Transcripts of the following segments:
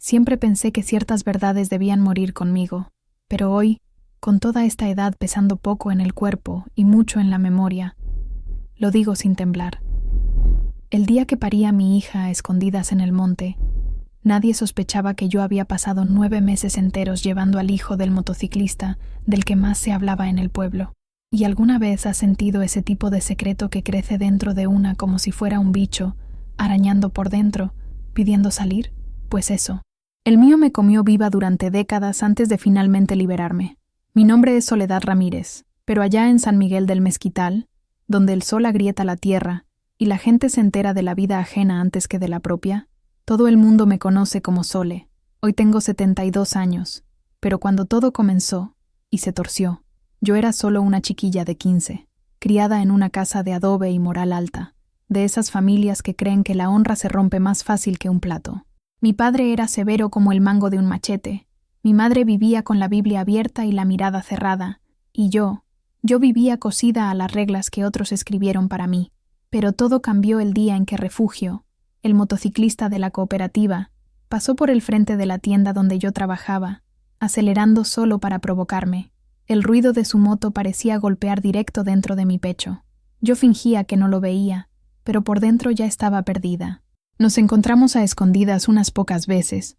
Siempre pensé que ciertas verdades debían morir conmigo, pero hoy, con toda esta edad pesando poco en el cuerpo y mucho en la memoria, lo digo sin temblar. El día que parí a mi hija a escondidas en el monte, nadie sospechaba que yo había pasado 9 meses enteros llevando al hijo del motociclista del que más se hablaba en el pueblo. ¿Y alguna vez has sentido ese tipo de secreto que crece dentro de una como si fuera un bicho, arañando por dentro, pidiendo salir? Pues eso. El mío me comió viva durante décadas antes de finalmente liberarme. Mi nombre es Soledad Ramírez, pero allá en San Miguel del Mezquital, donde el sol agrieta la tierra y la gente se entera de la vida ajena antes que de la propia, todo el mundo me conoce como Sole. Hoy tengo 72 años, pero cuando todo comenzó y se torció, yo era solo una chiquilla de 15, criada en una casa de adobe y moral alta, de esas familias que creen que la honra se rompe más fácil que un plato. Mi padre era severo como el mango de un machete, mi madre vivía con la Biblia abierta y la mirada cerrada, y yo vivía cosida a las reglas que otros escribieron para mí. Pero todo cambió el día en que Refugio, el motociclista de la cooperativa, pasó por el frente de la tienda donde yo trabajaba, acelerando solo para provocarme. El ruido de su moto parecía golpear directo dentro de mi pecho. Yo fingía que no lo veía, pero por dentro ya estaba perdida. Nos encontramos a escondidas unas pocas veces,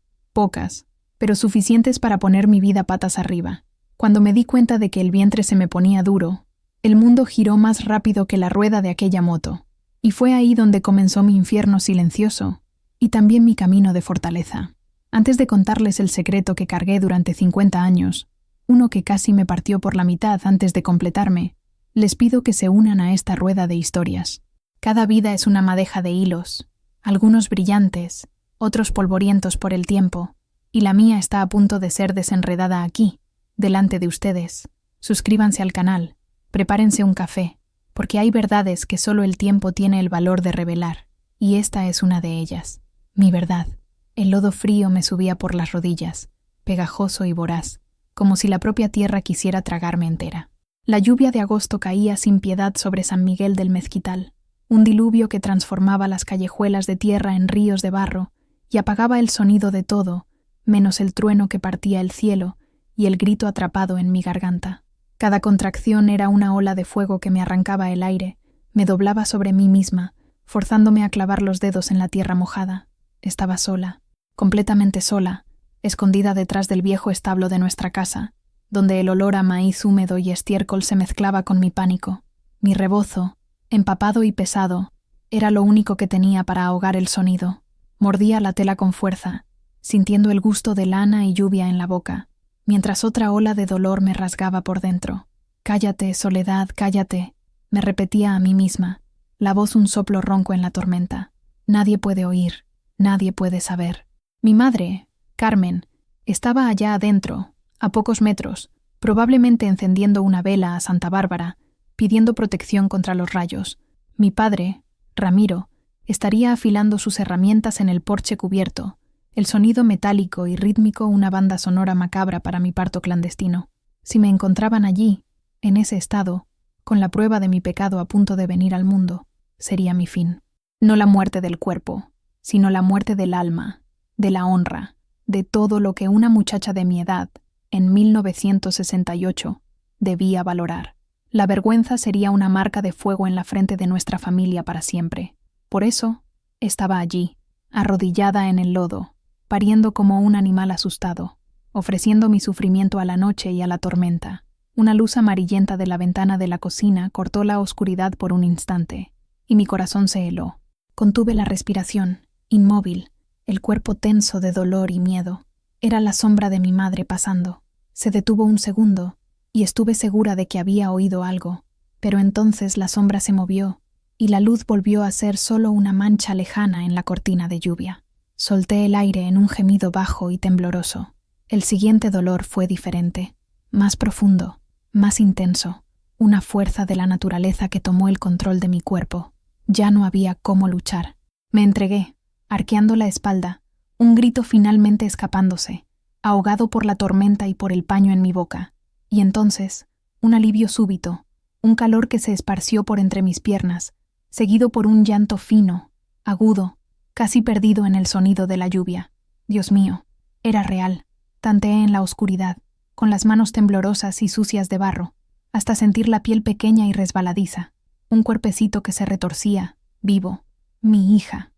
pero suficientes para poner mi vida patas arriba. Cuando me di cuenta de que el vientre se me ponía duro, el mundo giró más rápido que la rueda de aquella moto, y fue ahí donde comenzó mi infierno silencioso, y también mi camino de fortaleza. Antes de contarles el secreto que cargué durante 50 años, uno que casi me partió por la mitad antes de completarme, les pido que se unan a esta rueda de historias. Cada vida es una madeja de hilos, algunos brillantes, otros polvorientos por el tiempo, y la mía está a punto de ser desenredada aquí, delante de ustedes. Suscríbanse al canal. Prepárense un café, porque hay verdades que solo el tiempo tiene el valor de revelar, y esta es una de ellas. Mi verdad. El lodo frío me subía por las rodillas, pegajoso y voraz, como si la propia tierra quisiera tragarme entera. La lluvia de agosto caía sin piedad sobre San Miguel del Mezquital, un diluvio que transformaba las callejuelas de tierra en ríos de barro y apagaba el sonido de todo, menos el trueno que partía el cielo y el grito atrapado en mi garganta. Cada contracción era una ola de fuego que me arrancaba el aire, me doblaba sobre mí misma, forzándome a clavar los dedos en la tierra mojada. Estaba sola, completamente sola, escondida detrás del viejo establo de nuestra casa, donde el olor a maíz húmedo y estiércol se mezclaba con mi pánico. Mi rebozo, empapado y pesado, era lo único que tenía para ahogar el sonido. Mordía la tela con fuerza, sintiendo el gusto de lana y lluvia en la boca, mientras otra ola de dolor me rasgaba por dentro. «Cállate, Soledad, cállate», me repetía a mí misma, la voz un soplo ronco en la tormenta. Nadie puede oír, nadie puede saber. Mi madre, Carmen, estaba allá adentro, a pocos metros, probablemente encendiendo una vela a Santa Bárbara, pidiendo protección contra los rayos. Mi padre, Ramiro, estaría afilando sus herramientas en el porche cubierto, el sonido metálico y rítmico una banda sonora macabra para mi parto clandestino. Si me encontraban allí, en ese estado, con la prueba de mi pecado a punto de venir al mundo, sería mi fin. No la muerte del cuerpo, sino la muerte del alma, de la honra, de todo lo que una muchacha de mi edad, en 1968, debía valorar. La vergüenza sería una marca de fuego en la frente de nuestra familia para siempre. Por eso, estaba allí, arrodillada en el lodo, pariendo como un animal asustado, ofreciendo mi sufrimiento a la noche y a la tormenta. Una luz amarillenta de la ventana de la cocina cortó la oscuridad por un instante, y mi corazón se heló. Contuve la respiración, inmóvil, el cuerpo tenso de dolor y miedo. Era la sombra de mi madre pasando. Se detuvo un segundo, y estuve segura de que había oído algo, pero entonces la sombra se movió, y la luz volvió a ser solo una mancha lejana en la cortina de lluvia. Solté el aire en un gemido bajo y tembloroso. El siguiente dolor fue diferente, más profundo, más intenso, una fuerza de la naturaleza que tomó el control de mi cuerpo. Ya no había cómo luchar. Me entregué, arqueando la espalda, un grito finalmente escapándose, ahogado por la tormenta y por el paño en mi boca. Y entonces, un alivio súbito, un calor que se esparció por entre mis piernas, seguido por un llanto fino, agudo, casi perdido en el sonido de la lluvia. Dios mío, Era real. Tanteé en la oscuridad, con las manos temblorosas y sucias de barro, hasta sentir la piel pequeña y resbaladiza, un cuerpecito que se retorcía, vivo. Mi hija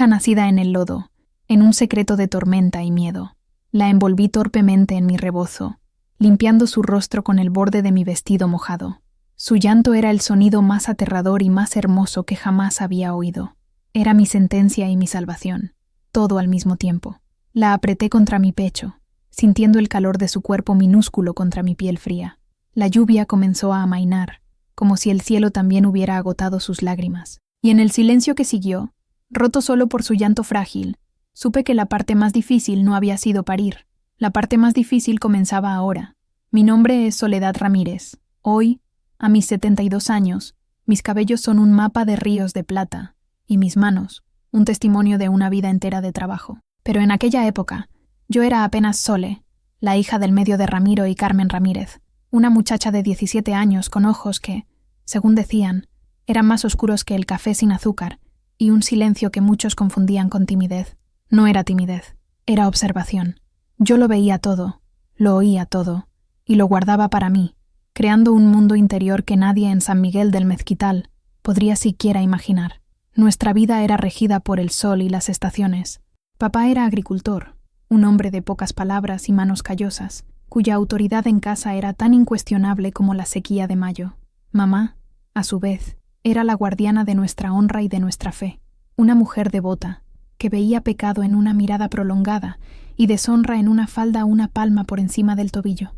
nacida en el lodo, en un secreto de tormenta y miedo. La envolví torpemente en mi rebozo, limpiando su rostro con el borde de mi vestido mojado. Su llanto era el sonido más aterrador y más hermoso que jamás había oído. Era mi sentencia y mi salvación, todo al mismo tiempo. La apreté contra mi pecho, sintiendo el calor de su cuerpo minúsculo contra mi piel fría. La lluvia comenzó a amainar, como si el cielo también hubiera agotado sus lágrimas. Y en el silencio que siguió, roto solo por su llanto frágil, supe que la parte más difícil no había sido parir. La parte más difícil comenzaba ahora. Mi nombre es Soledad Ramírez. Hoy, a mis 72 años, mis cabellos son un mapa de ríos de plata, y mis manos, un testimonio de una vida entera de trabajo. Pero en aquella época, yo era apenas Sole, la hija del medio de Ramiro y Carmen Ramírez, una muchacha de 17 años con ojos que, según decían, eran más oscuros que el café sin azúcar, y un silencio que muchos confundían con timidez. No era timidez, era observación. Yo lo veía todo, lo oía todo, y lo guardaba para mí, creando un mundo interior que nadie en San Miguel del Mezquital podría siquiera imaginar. Nuestra vida era regida por el sol y las estaciones. Papá era agricultor, un hombre de pocas palabras y manos callosas, cuya autoridad en casa era tan incuestionable como la sequía de mayo. Mamá, a su vez, era la guardiana de nuestra honra y de nuestra fe, una mujer devota, que veía pecado en una mirada prolongada y deshonra en una falda una palma por encima del tobillo.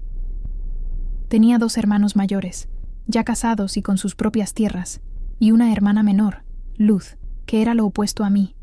Tenía 2 hermanos mayores, ya casados y con sus propias tierras, y una hermana menor, Luz, que era lo opuesto a mí,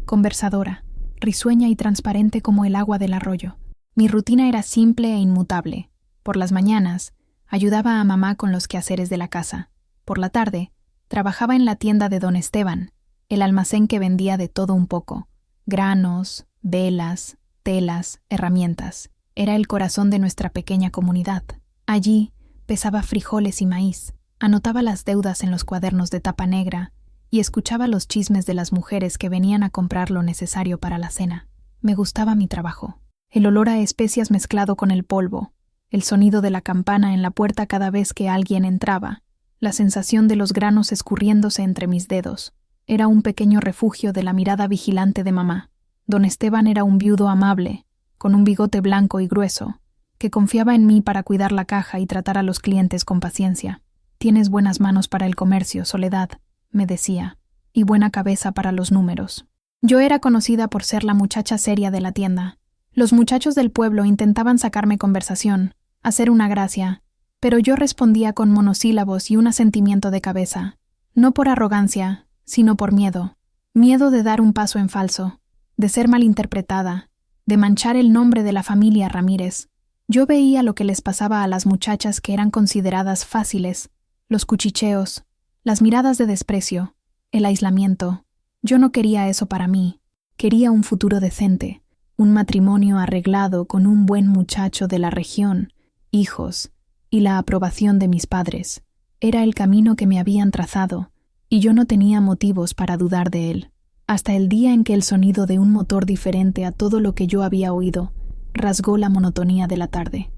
conversadora, risueña y transparente como el agua del arroyo. Mi rutina era simple e inmutable. Por las mañanas, ayudaba a mamá con los quehaceres de la casa. Por la tarde, trabajaba en la tienda de don Esteban, el almacén que vendía de todo un poco: granos, velas, telas, herramientas. Era el corazón de nuestra pequeña comunidad. Allí pesaba frijoles y maíz, anotaba las deudas en los cuadernos de tapa negra y escuchaba los chismes de las mujeres que venían a comprar lo necesario para la cena. Me gustaba mi trabajo. El olor a especias mezclado con el polvo, el sonido de la campana en la puerta cada vez que alguien entraba, la sensación de los granos escurriéndose entre mis dedos. Era un pequeño refugio de la mirada vigilante de mamá. Don Esteban era un viudo amable, con un bigote blanco y grueso, que confiaba en mí para cuidar la caja y tratar a los clientes con paciencia. «Tienes buenas manos para el comercio, Soledad», me decía, «y buena cabeza para los números». Yo era conocida por ser la muchacha seria de la tienda. Los muchachos del pueblo intentaban sacarme conversación, hacer una gracia, pero yo respondía con monosílabos y un asentimiento de cabeza, no por arrogancia, sino por miedo. Miedo de dar un paso en falso, de ser malinterpretada, de manchar el nombre de la familia Ramírez. Yo veía lo que les pasaba a las muchachas que eran consideradas fáciles, los cuchicheos, las miradas de desprecio, el aislamiento. Yo no quería eso para mí. Quería un futuro decente, un matrimonio arreglado con un buen muchacho de la región, hijos, y la aprobación de mis padres. Era el camino que me habían trazado, y yo no tenía motivos para dudar de él, hasta el día en que el sonido de un motor diferente a todo lo que yo había oído rasgó la monotonía de la tarde.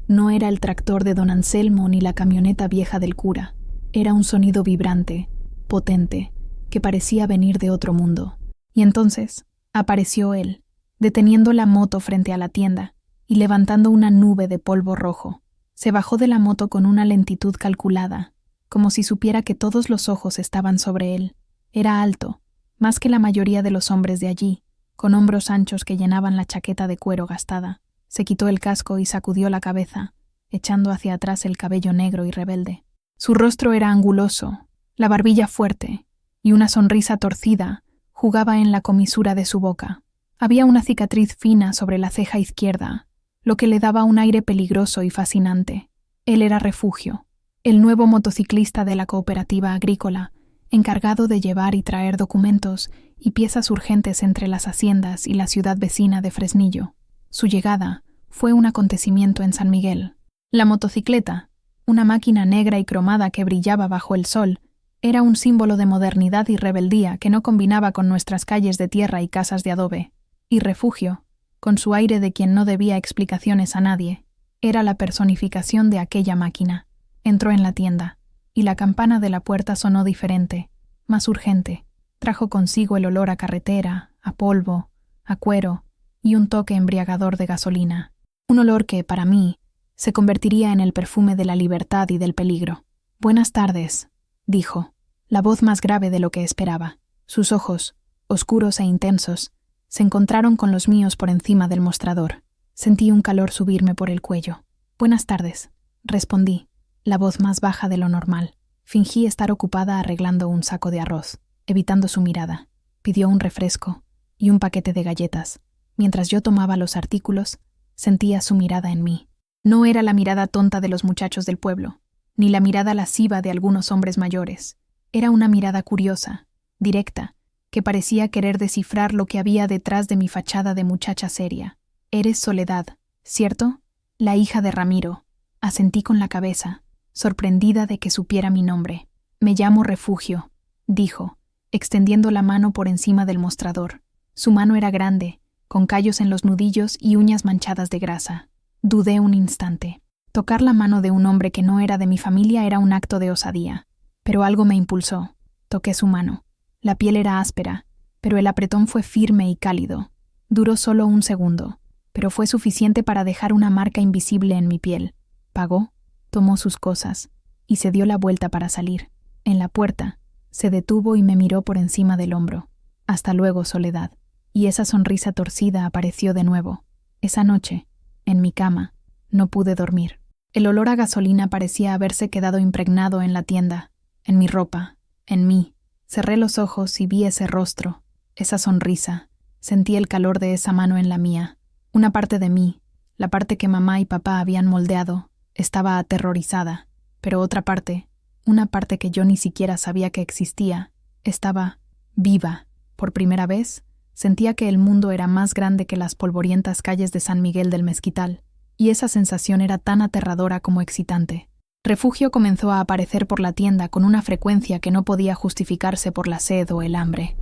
No era el tractor de don Anselmo ni la camioneta vieja del cura. Era un sonido vibrante, potente, que parecía venir de otro mundo. Y entonces apareció él, deteniendo la moto frente a la tienda y levantando una nube de polvo rojo. Se bajó de la moto con una lentitud calculada, como si supiera que todos los ojos estaban sobre él. Era alto, más que la mayoría de los hombres de allí, con hombros anchos que llenaban la chaqueta de cuero gastada. Se quitó el casco y sacudió la cabeza, echando hacia atrás el cabello negro y rebelde. Su rostro era anguloso, la barbilla fuerte, y una sonrisa torcida jugaba en la comisura de su boca. Había una cicatriz fina sobre la ceja izquierda, lo que le daba un aire peligroso y fascinante. Él era Refugio, el nuevo motociclista de la cooperativa agrícola, encargado de llevar y traer documentos y piezas urgentes entre las haciendas y la ciudad vecina de Fresnillo. Su llegada fue un acontecimiento en San Miguel. La motocicleta, una máquina negra y cromada que brillaba bajo el sol, era un símbolo de modernidad y rebeldía que no combinaba con nuestras calles de tierra y casas de adobe. Y Refugio, con su aire de quien no debía explicaciones a nadie. Era la personificación de aquella máquina. Entró en la tienda, y la campana de la puerta sonó diferente, más urgente. Trajo consigo el olor a carretera, a polvo, a cuero y un toque embriagador de gasolina. Un olor que, para mí, se convertiría en el perfume de la libertad y del peligro. «Buenas tardes», dijo, la voz más grave de lo que esperaba. Sus ojos, oscuros e intensos, se encontraron con los míos por encima del mostrador. Sentí un calor subirme por el cuello. «Buenas tardes», respondí, la voz más baja de lo normal. Fingí estar ocupada arreglando un saco de arroz, evitando su mirada. Pidió un refresco y un paquete de galletas. Mientras yo tomaba los artículos, sentía su mirada en mí. No era la mirada tonta de los muchachos del pueblo, ni la mirada lasciva de algunos hombres mayores. Era una mirada curiosa, directa, que parecía querer descifrar lo que había detrás de mi fachada de muchacha seria. «Eres Soledad, ¿cierto? La hija de Ramiro», asentí con la cabeza, sorprendida de que supiera mi nombre. «Me llamo Refugio», dijo, extendiendo la mano por encima del mostrador. Su mano era grande, con callos en los nudillos y uñas manchadas de grasa. Dudé un instante. Tocar la mano de un hombre que no era de mi familia era un acto de osadía, pero algo me impulsó. Toqué su mano. La piel era áspera, pero el apretón fue firme y cálido. Duró solo un segundo, pero fue suficiente para dejar una marca invisible en mi piel. Pagó, tomó sus cosas y se dio la vuelta para salir. En la puerta, se detuvo y me miró por encima del hombro. «Hasta luego, Soledad». Y esa sonrisa torcida apareció de nuevo. Esa noche, en mi cama, no pude dormir. El olor a gasolina parecía haberse quedado impregnado en la tienda, en mi ropa, en mí. Cerré los ojos y vi ese rostro, esa sonrisa. Sentí el calor de esa mano en la mía. Una parte de mí, la parte que mamá y papá habían moldeado, estaba aterrorizada, pero otra parte, una parte que yo ni siquiera sabía que existía, estaba viva. Por primera vez, sentía que el mundo era más grande que las polvorientas calles de San Miguel del Mezquital, y esa sensación era tan aterradora como excitante. Refugio comenzó a aparecer por la tienda con una frecuencia que no podía justificarse por la sed o el hambre.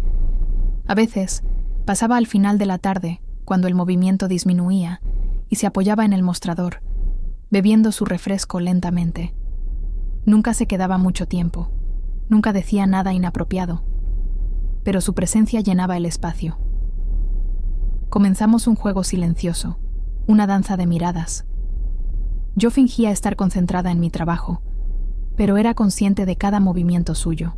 A veces, pasaba al final de la tarde, cuando el movimiento disminuía, y se apoyaba en el mostrador, bebiendo su refresco lentamente. Nunca se quedaba mucho tiempo, nunca decía nada inapropiado, pero su presencia llenaba el espacio. Comenzamos un juego silencioso, una danza de miradas. Yo fingía estar concentrada en mi trabajo, pero era consciente de cada movimiento suyo.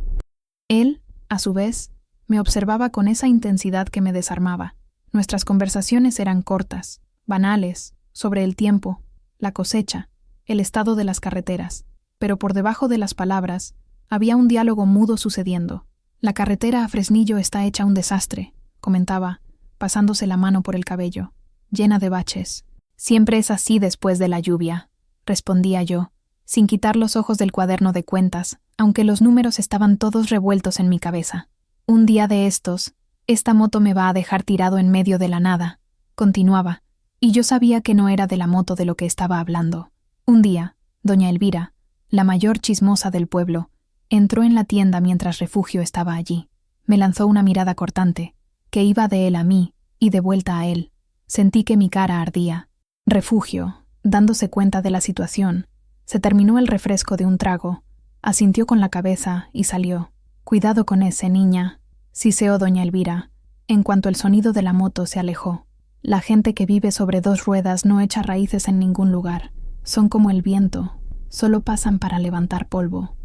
Él, a su vez, me observaba con esa intensidad que me desarmaba. Nuestras conversaciones eran cortas, banales, sobre el tiempo, la cosecha, el estado de las carreteras, pero por debajo de las palabras había un diálogo mudo sucediendo. «La carretera a Fresnillo está hecha un desastre», comentaba, pasándose la mano por el cabello, llena de baches. «Siempre es así después de la lluvia», respondía yo, sin quitar los ojos del cuaderno de cuentas, aunque los números estaban todos revueltos en mi cabeza. «Un día de estos, esta moto me va a dejar tirado en medio de la nada», continuaba, y yo sabía que no era de la moto de lo que estaba hablando. Un día, doña Elvira, la mayor chismosa del pueblo, entró en la tienda mientras Refugio estaba allí. Me lanzó una mirada cortante, que iba de él a mí y de vuelta a él. Sentí que mi cara ardía. Refugio, dándose cuenta de la situación, se terminó el refresco de un trago, asintió con la cabeza y salió. «Cuidado con ese, niña», siseó doña Elvira, en cuanto el sonido de la moto se alejó. «La gente que vive sobre dos ruedas no echa raíces en ningún lugar. Son como el viento, solo pasan para levantar polvo».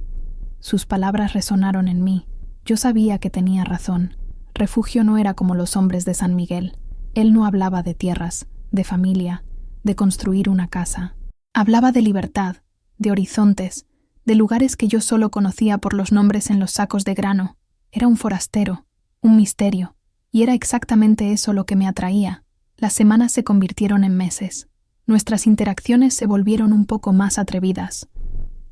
Sus palabras resonaron en mí. Yo sabía que tenía razón. Refugio no era como los hombres de San Miguel. Él no hablaba de tierras, de familia, de construir una casa. Hablaba de libertad, de horizontes, de lugares que yo solo conocía por los nombres en los sacos de grano. Era un forastero, un misterio, y era exactamente eso lo que me atraía. Las semanas se convirtieron en meses. Nuestras interacciones se volvieron un poco más atrevidas.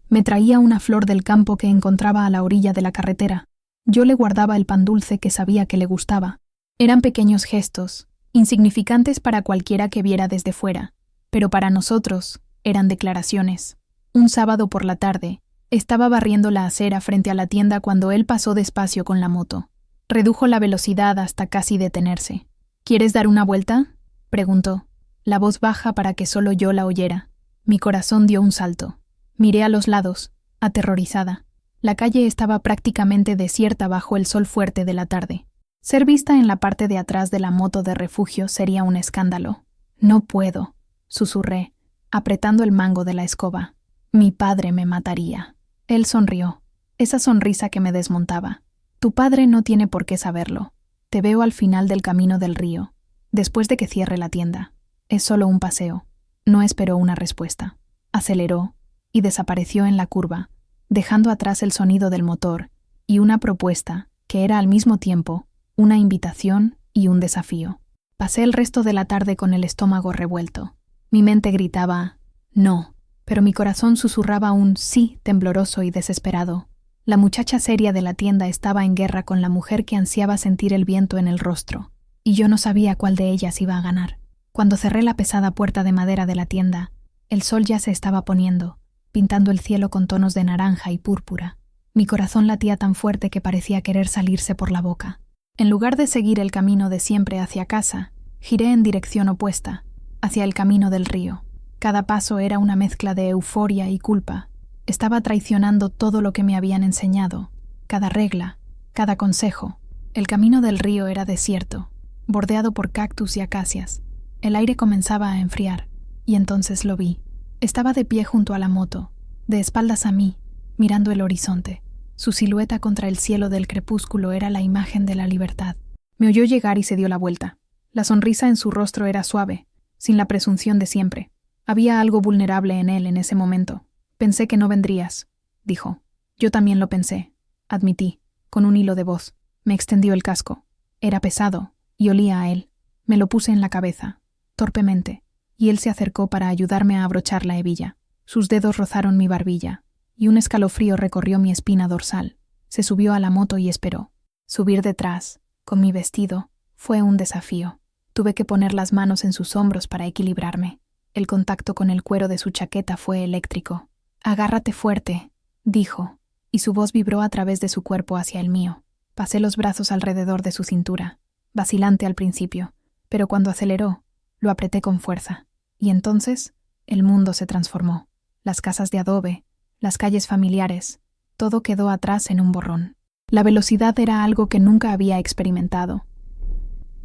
Me traía una flor del campo que encontraba a la orilla de la carretera. Yo le guardaba el pan dulce que sabía que le gustaba. Eran pequeños gestos, insignificantes para cualquiera que viera desde fuera, pero para nosotros eran declaraciones. Un sábado por la tarde, estaba barriendo la acera frente a la tienda cuando él pasó despacio con la moto. Redujo la velocidad hasta casi detenerse. «¿Quieres dar una vuelta?», preguntó, la voz baja para que solo yo la oyera. Mi corazón dio un salto. Miré a los lados, aterrorizada. La calle estaba prácticamente desierta bajo el sol fuerte de la tarde. Ser vista en la parte de atrás de la moto de refugio sería un escándalo. No puedo, susurré, apretando el mango de la escoba. Mi padre me mataría. Él sonrió, esa sonrisa que me desmontaba. Tu padre no tiene por qué saberlo. Te veo al final del camino del río, después de que cierre la tienda. Es solo un paseo. No esperó una respuesta. Aceleró y desapareció en la curva, dejando atrás el sonido del motor y una propuesta que era al mismo tiempo una invitación y un desafío. Pasé el resto de la tarde con el estómago revuelto. Mi mente gritaba «no», pero mi corazón susurraba un «sí» tembloroso y desesperado. La muchacha seria de la tienda estaba en guerra con la mujer que ansiaba sentir el viento en el rostro, y yo no sabía cuál de ellas iba a ganar. Cuando cerré la pesada puerta de madera de la tienda, el sol ya se estaba poniendo, pintando el cielo con tonos de naranja y púrpura. Mi corazón latía tan fuerte que parecía querer salirse por la boca. En lugar de seguir el camino de siempre hacia casa, giré en dirección opuesta, hacia el camino del río. Cada paso era una mezcla de euforia y culpa. Estaba traicionando todo lo que me habían enseñado, cada regla, cada consejo. El camino del río era desierto, bordeado por cactus y acacias. El aire comenzaba a enfriar, y entonces lo vi. Estaba de pie junto a la moto, de espaldas a mí, mirando el horizonte. Su silueta contra el cielo del crepúsculo era la imagen de la libertad. Me oyó llegar y se dio la vuelta. La sonrisa en su rostro era suave, sin la presunción de siempre. Había algo vulnerable en él en ese momento. Pensé que no vendrías, dijo. Yo también lo pensé, admití, con un hilo de voz. Me extendió el casco. Era pesado, y olía a él. Me lo puse en la cabeza, torpemente, y él se acercó para ayudarme a abrochar la hebilla. Sus dedos rozaron mi barbilla, y un escalofrío recorrió mi espina dorsal. Se subió a la moto y esperó. Subir detrás, con mi vestido, fue un desafío. Tuve que poner las manos en sus hombros para equilibrarme. El contacto con el cuero de su chaqueta fue eléctrico. «Agárrate fuerte», dijo, y su voz vibró a través de su cuerpo hacia el mío. Pasé los brazos alrededor de su cintura, vacilante al principio, pero cuando aceleró, lo apreté con fuerza. Y entonces, el mundo se transformó. Las casas de adobe, las calles familiares, todo quedó atrás en un borrón. La velocidad era algo que nunca había experimentado.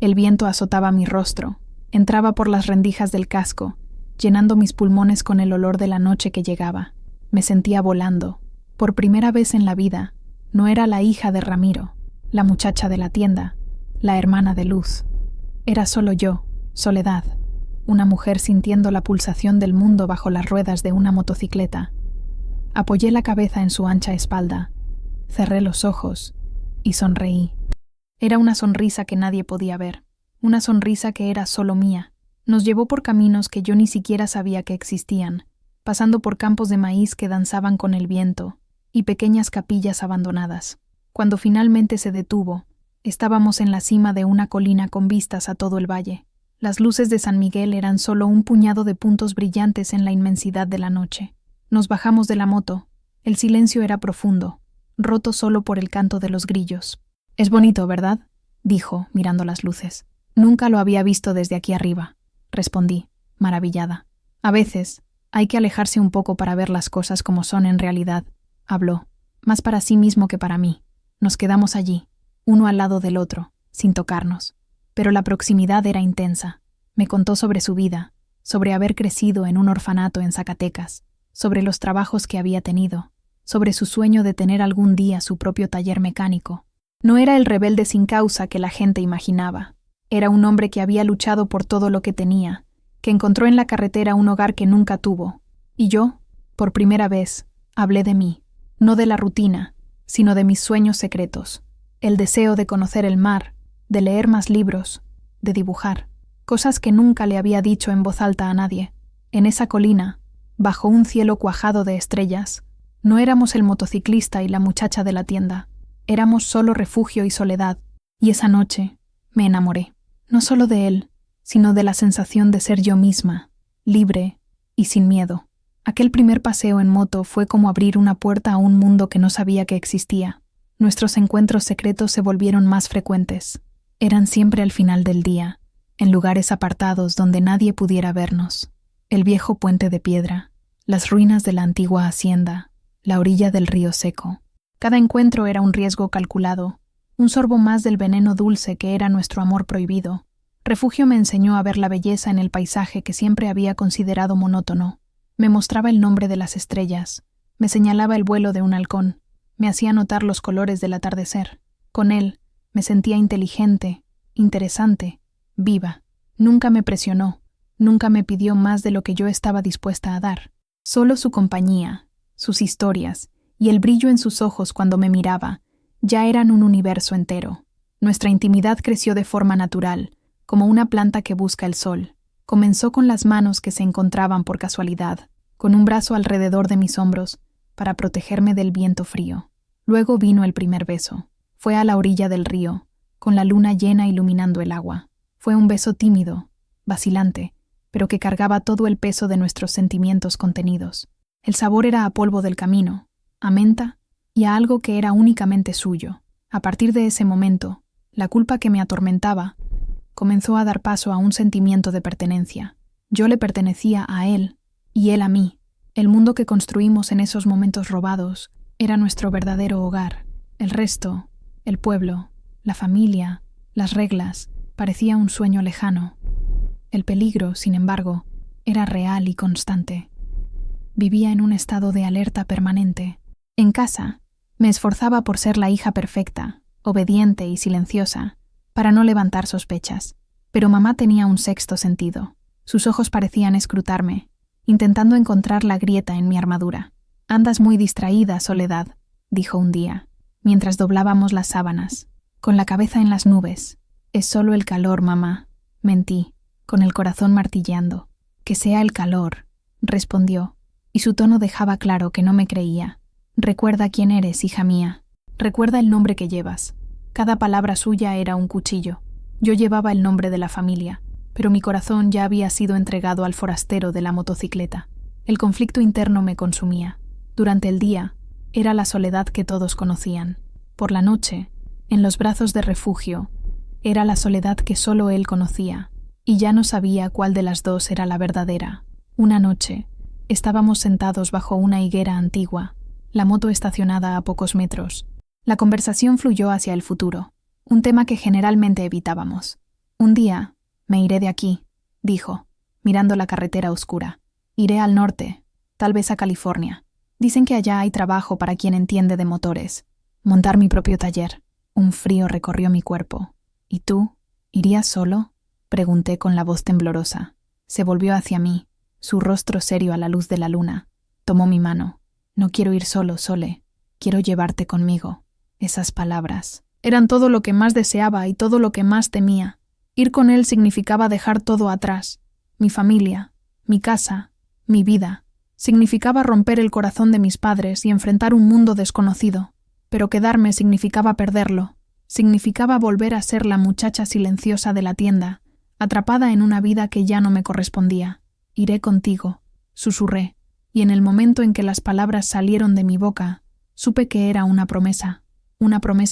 El viento azotaba mi rostro, entraba por las rendijas del casco, llenando mis pulmones con el olor de la noche que llegaba. Me sentía volando. Por primera vez en la vida, no era la hija de Ramiro, la muchacha de la tienda, la hermana de Luz. Era solo yo, Soledad, una mujer sintiendo la pulsación del mundo bajo las ruedas de una motocicleta. Apoyé la cabeza en su ancha espalda, cerré los ojos y sonreí. Era una sonrisa que nadie podía ver, una sonrisa que era solo mía. Nos llevó por caminos que yo ni siquiera sabía que existían, pasando por campos de maíz que danzaban con el viento y pequeñas capillas abandonadas. Cuando finalmente se detuvo, estábamos en la cima de una colina con vistas a todo el valle. Las luces de San Miguel eran solo un puñado de puntos brillantes en la inmensidad de la noche. Nos bajamos de la moto. El silencio era profundo, roto solo por el canto de los grillos. «Es bonito, ¿verdad?», dijo, mirando las luces. «Nunca lo había visto desde aquí arriba», respondí, maravillada. «A veces hay que alejarse un poco para ver las cosas como son en realidad», habló, más para sí mismo que para mí. Nos quedamos allí, uno al lado del otro, sin tocarnos. Pero la proximidad era intensa. Me contó sobre su vida, sobre haber crecido en un orfanato en Zacatecas, sobre los trabajos que había tenido, sobre su sueño de tener algún día su propio taller mecánico. No era el rebelde sin causa que la gente imaginaba. Era un hombre que había luchado por todo lo que tenía, que encontró en la carretera un hogar que nunca tuvo. Y yo, por primera vez, hablé de mí, no de la rutina, sino de mis sueños secretos, el deseo de conocer el mar, de leer más libros, de dibujar, cosas que nunca le había dicho en voz alta a nadie. En esa colina, bajo un cielo cuajado de estrellas, no éramos el motociclista y la muchacha de la tienda, éramos solo refugio y soledad, y esa noche me enamoré, no solo de él, sino de la sensación de ser yo misma, libre y sin miedo. Aquel primer paseo en moto fue como abrir una puerta a un mundo que no sabía que existía. Nuestros encuentros secretos se volvieron más frecuentes. Eran siempre al final del día, en lugares apartados donde nadie pudiera vernos. El viejo puente de piedra, las ruinas de la antigua hacienda, la orilla del río seco. Cada encuentro era un riesgo calculado, un sorbo más del veneno dulce que era nuestro amor prohibido. Refugio me enseñó a ver la belleza en el paisaje que siempre había considerado monótono. Me mostraba el nombre de las estrellas, me señalaba el vuelo de un halcón, me hacía notar los colores del atardecer. Con él me sentía inteligente, interesante, viva. Nunca me presionó, nunca me pidió más de lo que yo estaba dispuesta a dar. Solo su compañía, sus historias y el brillo en sus ojos cuando me miraba ya eran un universo entero. Nuestra intimidad creció de forma natural, como una planta que busca el sol. Comenzó con las manos que se encontraban por casualidad, con un brazo alrededor de mis hombros, para protegerme del viento frío. Luego vino el primer beso. Fue a la orilla del río, con la luna llena iluminando el agua. Fue un beso tímido, vacilante, pero que cargaba todo el peso de nuestros sentimientos contenidos. El sabor era a polvo del camino, a menta y a algo que era únicamente suyo. A partir de ese momento, la culpa que me atormentaba comenzó a dar paso a un sentimiento de pertenencia. Yo le pertenecía a él y él a mí. El mundo que construimos en esos momentos robados era nuestro verdadero hogar. El resto, el pueblo, la familia, las reglas, parecía un sueño lejano. El peligro, sin embargo, era real y constante. Vivía en un estado de alerta permanente. En casa, me esforzaba por ser la hija perfecta, obediente y silenciosa, para no levantar sospechas. Pero mamá tenía un sexto sentido. Sus ojos parecían escrutarme, intentando encontrar la grieta en mi armadura. «Andas muy distraída, Soledad», dijo un día, mientras doblábamos las sábanas, con la cabeza en las nubes. «Es solo el calor, mamá», mentí, con el corazón martilleando. «Que sea el calor», respondió, y su tono dejaba claro que no me creía. «Recuerda quién eres, hija mía. Recuerda el nombre que llevas». Cada palabra suya era un cuchillo. Yo llevaba el nombre de la familia, pero mi corazón ya había sido entregado al forastero de la motocicleta. El conflicto interno me consumía. Durante el día, era la soledad que todos conocían. Por la noche, en los brazos de refugio, era la soledad que solo él conocía, y ya no sabía cuál de las dos era la verdadera. Una noche, estábamos sentados bajo una higuera antigua, la moto estacionada a pocos metros. La conversación fluyó hacia el futuro, un tema que generalmente evitábamos. «Un día, me iré de aquí», dijo, mirando la carretera oscura. «Iré al norte, tal vez a California. Dicen que allá hay trabajo para quien entiende de motores. Montar mi propio taller». Un frío recorrió mi cuerpo. «¿Y tú? ¿Irías solo?», pregunté con la voz temblorosa. Se volvió hacia mí, su rostro serio a la luz de la luna. Tomó mi mano. «No quiero ir solo, Sole. Quiero llevarte conmigo». Esas palabras eran todo lo que más deseaba y todo lo que más temía. Ir con él significaba dejar todo atrás. Mi familia, mi casa, mi vida. Significaba romper el corazón de mis padres y enfrentar un mundo desconocido. Pero quedarme significaba perderlo. Significaba volver a ser la muchacha silenciosa de la tienda, atrapada en una vida que ya no me correspondía. «Iré contigo», susurré, y en el momento en que las palabras salieron de mi boca, supe que era una promesa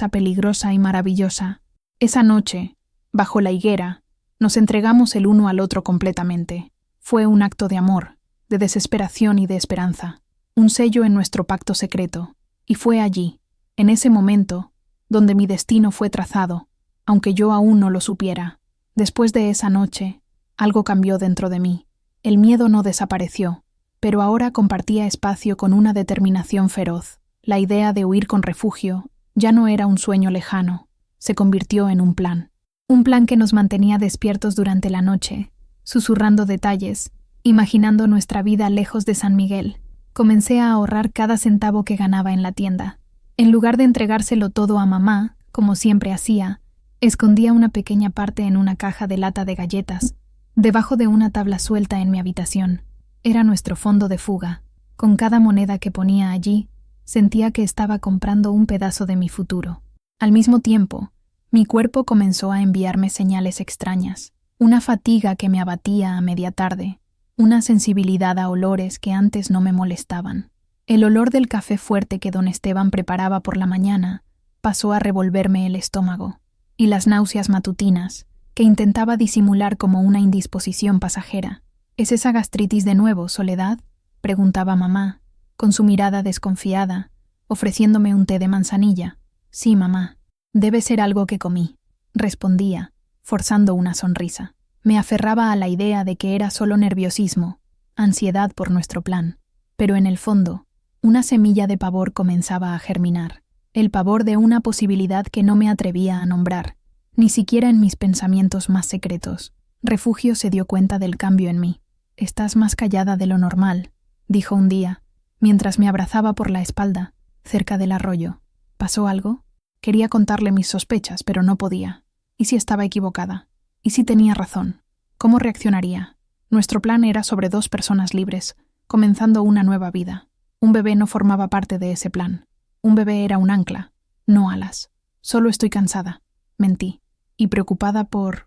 peligrosa y maravillosa. Esa noche, bajo la higuera, nos entregamos el uno al otro completamente. Fue un acto de amor, de desesperación y de esperanza, un sello en nuestro pacto secreto. Y fue allí, en ese momento, donde mi destino fue trazado, aunque yo aún no lo supiera. Después de esa noche, algo cambió dentro de mí. El miedo no desapareció, pero ahora compartía espacio con una determinación feroz. La idea de huir con refugio ya no era un sueño lejano, se convirtió en un plan. Un plan que nos mantenía despiertos durante la noche, susurrando detalles, imaginando nuestra vida lejos de San Miguel. Comencé a ahorrar cada centavo que ganaba en la tienda. En lugar de entregárselo todo a mamá, como siempre hacía, escondía una pequeña parte en una caja de lata de galletas, debajo de una tabla suelta en mi habitación. Era nuestro fondo de fuga. Con cada moneda que ponía allí, sentía que estaba comprando un pedazo de mi futuro. Al mismo tiempo, mi cuerpo comenzó a enviarme señales extrañas. Una fatiga que me abatía a media tarde, una sensibilidad a olores que antes no me molestaban. El olor del café fuerte que don Esteban preparaba por la mañana pasó a revolverme el estómago, y las náuseas matutinas, que intentaba disimular como una indisposición pasajera. ¿Es esa gastritis de nuevo, Soledad?, preguntaba mamá, con su mirada desconfiada, ofreciéndome un té de manzanilla. Sí, mamá. Debe ser algo que comí, respondía, forzando una sonrisa. Me aferraba a la idea de que era solo nerviosismo, ansiedad por nuestro plan, pero en el fondo, una semilla de pavor comenzaba a germinar, el pavor de una posibilidad que no me atrevía a nombrar, ni siquiera en mis pensamientos más secretos. Refugio se dio cuenta del cambio en mí. «Estás más callada de lo normal», dijo un día, mientras me abrazaba por la espalda, cerca del arroyo. ¿Pasó algo? Quería contarle mis sospechas, pero no podía. ¿Y si estaba equivocada? ¿Y si tenía razón? ¿Cómo reaccionaría? Nuestro plan era sobre 2 personas libres, comenzando una nueva vida. Un bebé no formaba parte de ese plan. Un bebé era un ancla, no alas. Solo estoy cansada, mentí, y preocupada por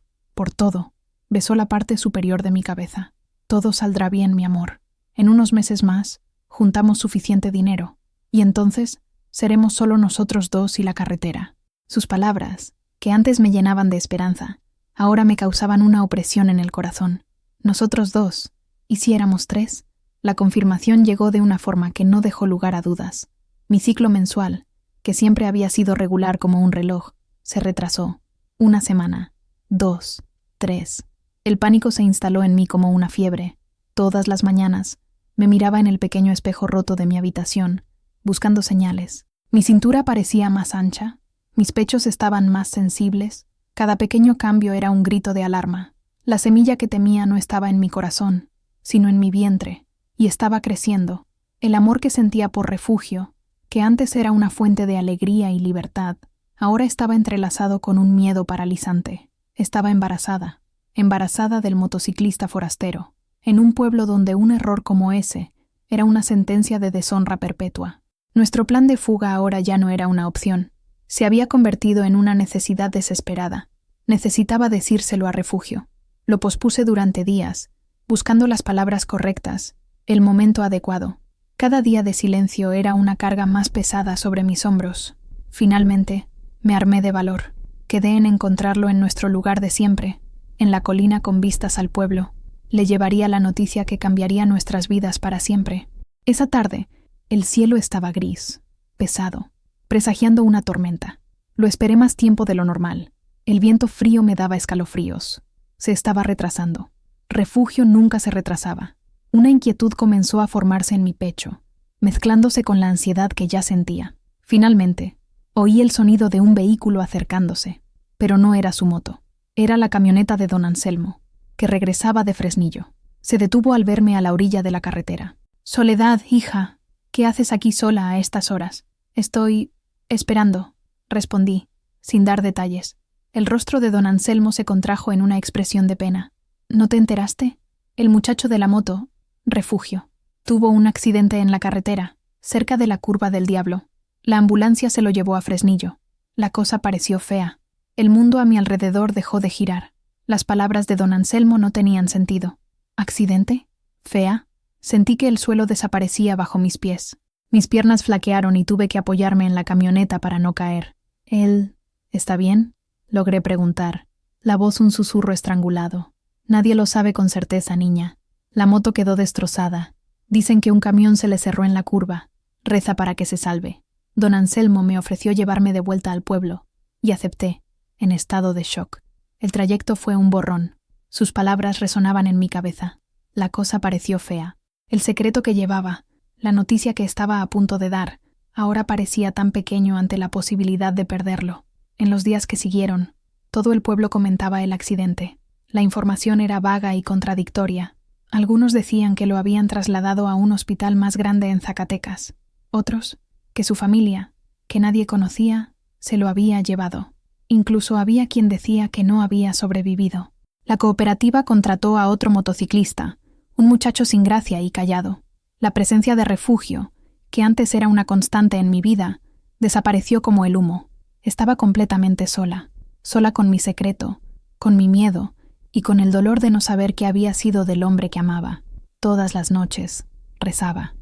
todo. Besó la parte superior de mi cabeza. Todo saldrá bien, mi amor. En unos meses más, juntamos suficiente dinero, y entonces seremos solo nosotros 2 y la carretera. Sus palabras, que antes me llenaban de esperanza, ahora me causaban una opresión en el corazón. Nosotros 2, ¿y si éramos 3? La confirmación llegó de una forma que no dejó lugar a dudas. Mi ciclo mensual, que siempre había sido regular como un reloj, se retrasó. 1 semana, 2, 3. El pánico se instaló en mí como una fiebre. Todas las mañanas me miraba en el pequeño espejo roto de mi habitación, buscando señales. Mi cintura parecía más ancha, mis pechos estaban más sensibles. Cada pequeño cambio era un grito de alarma. La semilla que temía no estaba en mi corazón, sino en mi vientre, y estaba creciendo. El amor que sentía por Refugio, que antes era una fuente de alegría y libertad, ahora estaba entrelazado con un miedo paralizante. Estaba embarazada del motociclista forastero, en un pueblo donde un error como ese era una sentencia de deshonra perpetua. Nuestro plan de fuga ahora ya no era una opción. Se había convertido en una necesidad desesperada. Necesitaba decírselo a Refugio. Lo pospuse durante días, buscando las palabras correctas, el momento adecuado. Cada día de silencio era una carga más pesada sobre mis hombros. Finalmente, me armé de valor. Quedé en encontrarlo en nuestro lugar de siempre, en la colina con vistas al pueblo. Le llevaría la noticia que cambiaría nuestras vidas para siempre. Esa tarde, el cielo estaba gris, pesado, presagiando una tormenta. Lo esperé más tiempo de lo normal. El viento frío me daba escalofríos. Se estaba retrasando. Refugio nunca se retrasaba. Una inquietud comenzó a formarse en mi pecho, mezclándose con la ansiedad que ya sentía. Finalmente, oí el sonido de un vehículo acercándose, pero no era su moto. Era la camioneta de don Anselmo, que regresaba de Fresnillo. Se detuvo al verme a la orilla de la carretera. «Soledad, hija, ¿qué haces aquí sola a estas horas?» «Estoy esperando», respondí, sin dar detalles. El rostro de don Anselmo se contrajo en una expresión de pena. «¿No te enteraste? El muchacho de la moto, Refugio, tuvo un accidente en la carretera, cerca de la curva del Diablo. La ambulancia se lo llevó a Fresnillo. La cosa pareció fea. El mundo a mi alrededor dejó de girar. Las palabras de don Anselmo no tenían sentido. ¿Accidente? ¿Fea?» Sentí que el suelo desaparecía bajo mis pies. Mis piernas flaquearon y tuve que apoyarme en la camioneta para no caer. «¿Él está bien?», logré preguntar. La voz un susurro estrangulado. «Nadie lo sabe con certeza, niña. La moto quedó destrozada. Dicen que un camión se le cerró en la curva. Reza para que se salve». Don Anselmo me ofreció llevarme de vuelta al pueblo, y acepté, en estado de shock. El trayecto fue un borrón. Sus palabras resonaban en mi cabeza. La cosa pareció fea. El secreto que llevaba, la noticia que estaba a punto de dar, ahora parecía tan pequeño ante la posibilidad de perderlo. En los días que siguieron, todo el pueblo comentaba el accidente. La información era vaga y contradictoria. Algunos decían que lo habían trasladado a un hospital más grande en Zacatecas. Otros, que su familia, que nadie conocía, se lo había llevado. Incluso había quien decía que no había sobrevivido. La cooperativa contrató a otro motociclista, un muchacho sin gracia y callado. La presencia de Refugio, que antes era una constante en mi vida, desapareció como el humo. Estaba completamente sola, sola con mi secreto, con mi miedo y con el dolor de no saber qué había sido del hombre que amaba. Todas las noches, rezaba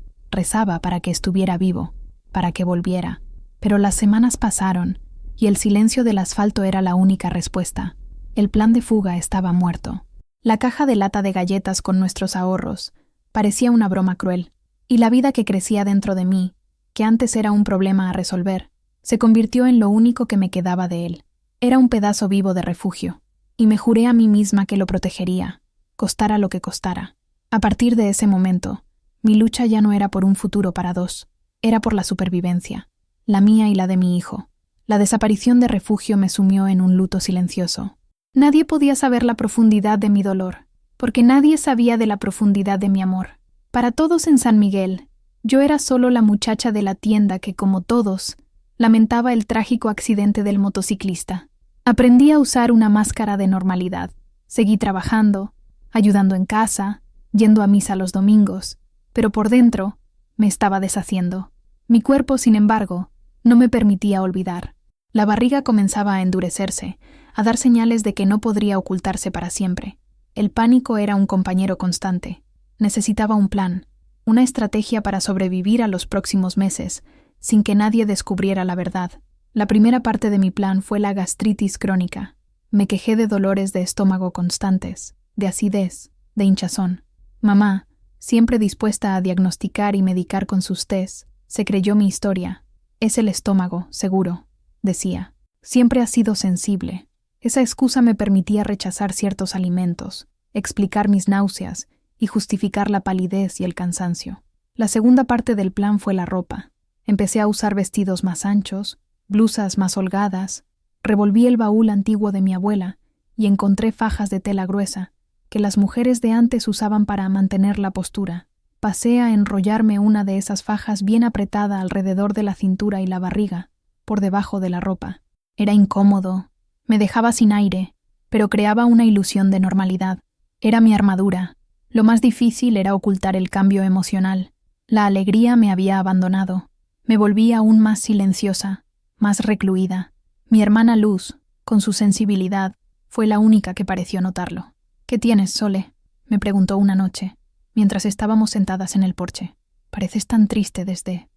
para que estuviera vivo, para que volviera. Pero las semanas pasaron y el silencio del asfalto era la única respuesta. El plan de fuga estaba muerto. La caja de lata de galletas con nuestros ahorros parecía una broma cruel, y la vida que crecía dentro de mí, que antes era un problema a resolver, se convirtió en lo único que me quedaba de él. Era un pedazo vivo de refugio, y me juré a mí misma que lo protegería, costara lo que costara. A partir de ese momento, mi lucha ya no era por un futuro para dos, era por la supervivencia, la mía y la de mi hijo. La desaparición de refugio me sumió en un luto silencioso. Nadie podía saber la profundidad de mi dolor, porque nadie sabía de la profundidad de mi amor. Para todos en San Miguel, yo era solo la muchacha de la tienda que, como todos, lamentaba el trágico accidente del motociclista. Aprendí a usar una máscara de normalidad. Seguí trabajando, ayudando en casa, yendo a misa los domingos, pero por dentro me estaba deshaciendo. Mi cuerpo, sin embargo, no me permitía olvidar. La barriga comenzaba a endurecerse, a dar señales de que no podría ocultarse para siempre. El pánico era un compañero constante. Necesitaba un plan, una estrategia para sobrevivir a los próximos meses, sin que nadie descubriera la verdad. La primera parte de mi plan fue la gastritis crónica. Me quejé de dolores de estómago constantes, de acidez, de hinchazón. Mamá, siempre dispuesta a diagnosticar y medicar con sus tés, se creyó mi historia. Es el estómago, seguro, decía. Siempre ha sido sensible. Esa excusa me permitía rechazar ciertos alimentos, explicar mis náuseas y justificar la palidez y el cansancio. La segunda parte del plan fue la ropa. Empecé a usar vestidos más anchos, blusas más holgadas. Revolví el baúl antiguo de mi abuela y encontré fajas de tela gruesa que las mujeres de antes usaban para mantener la postura. Pasé a enrollarme una de esas fajas bien apretada alrededor de la cintura y la barriga, por debajo de la ropa. Era incómodo, me dejaba sin aire, pero creaba una ilusión de normalidad. Era mi armadura. Lo más difícil era ocultar el cambio emocional. La alegría me había abandonado. Me volví aún más silenciosa, más recluida. Mi hermana Luz, con su sensibilidad, fue la única que pareció notarlo. «¿Qué tienes, Sole?», me preguntó una noche, mientras estábamos sentadas en el porche. «Pareces tan triste desde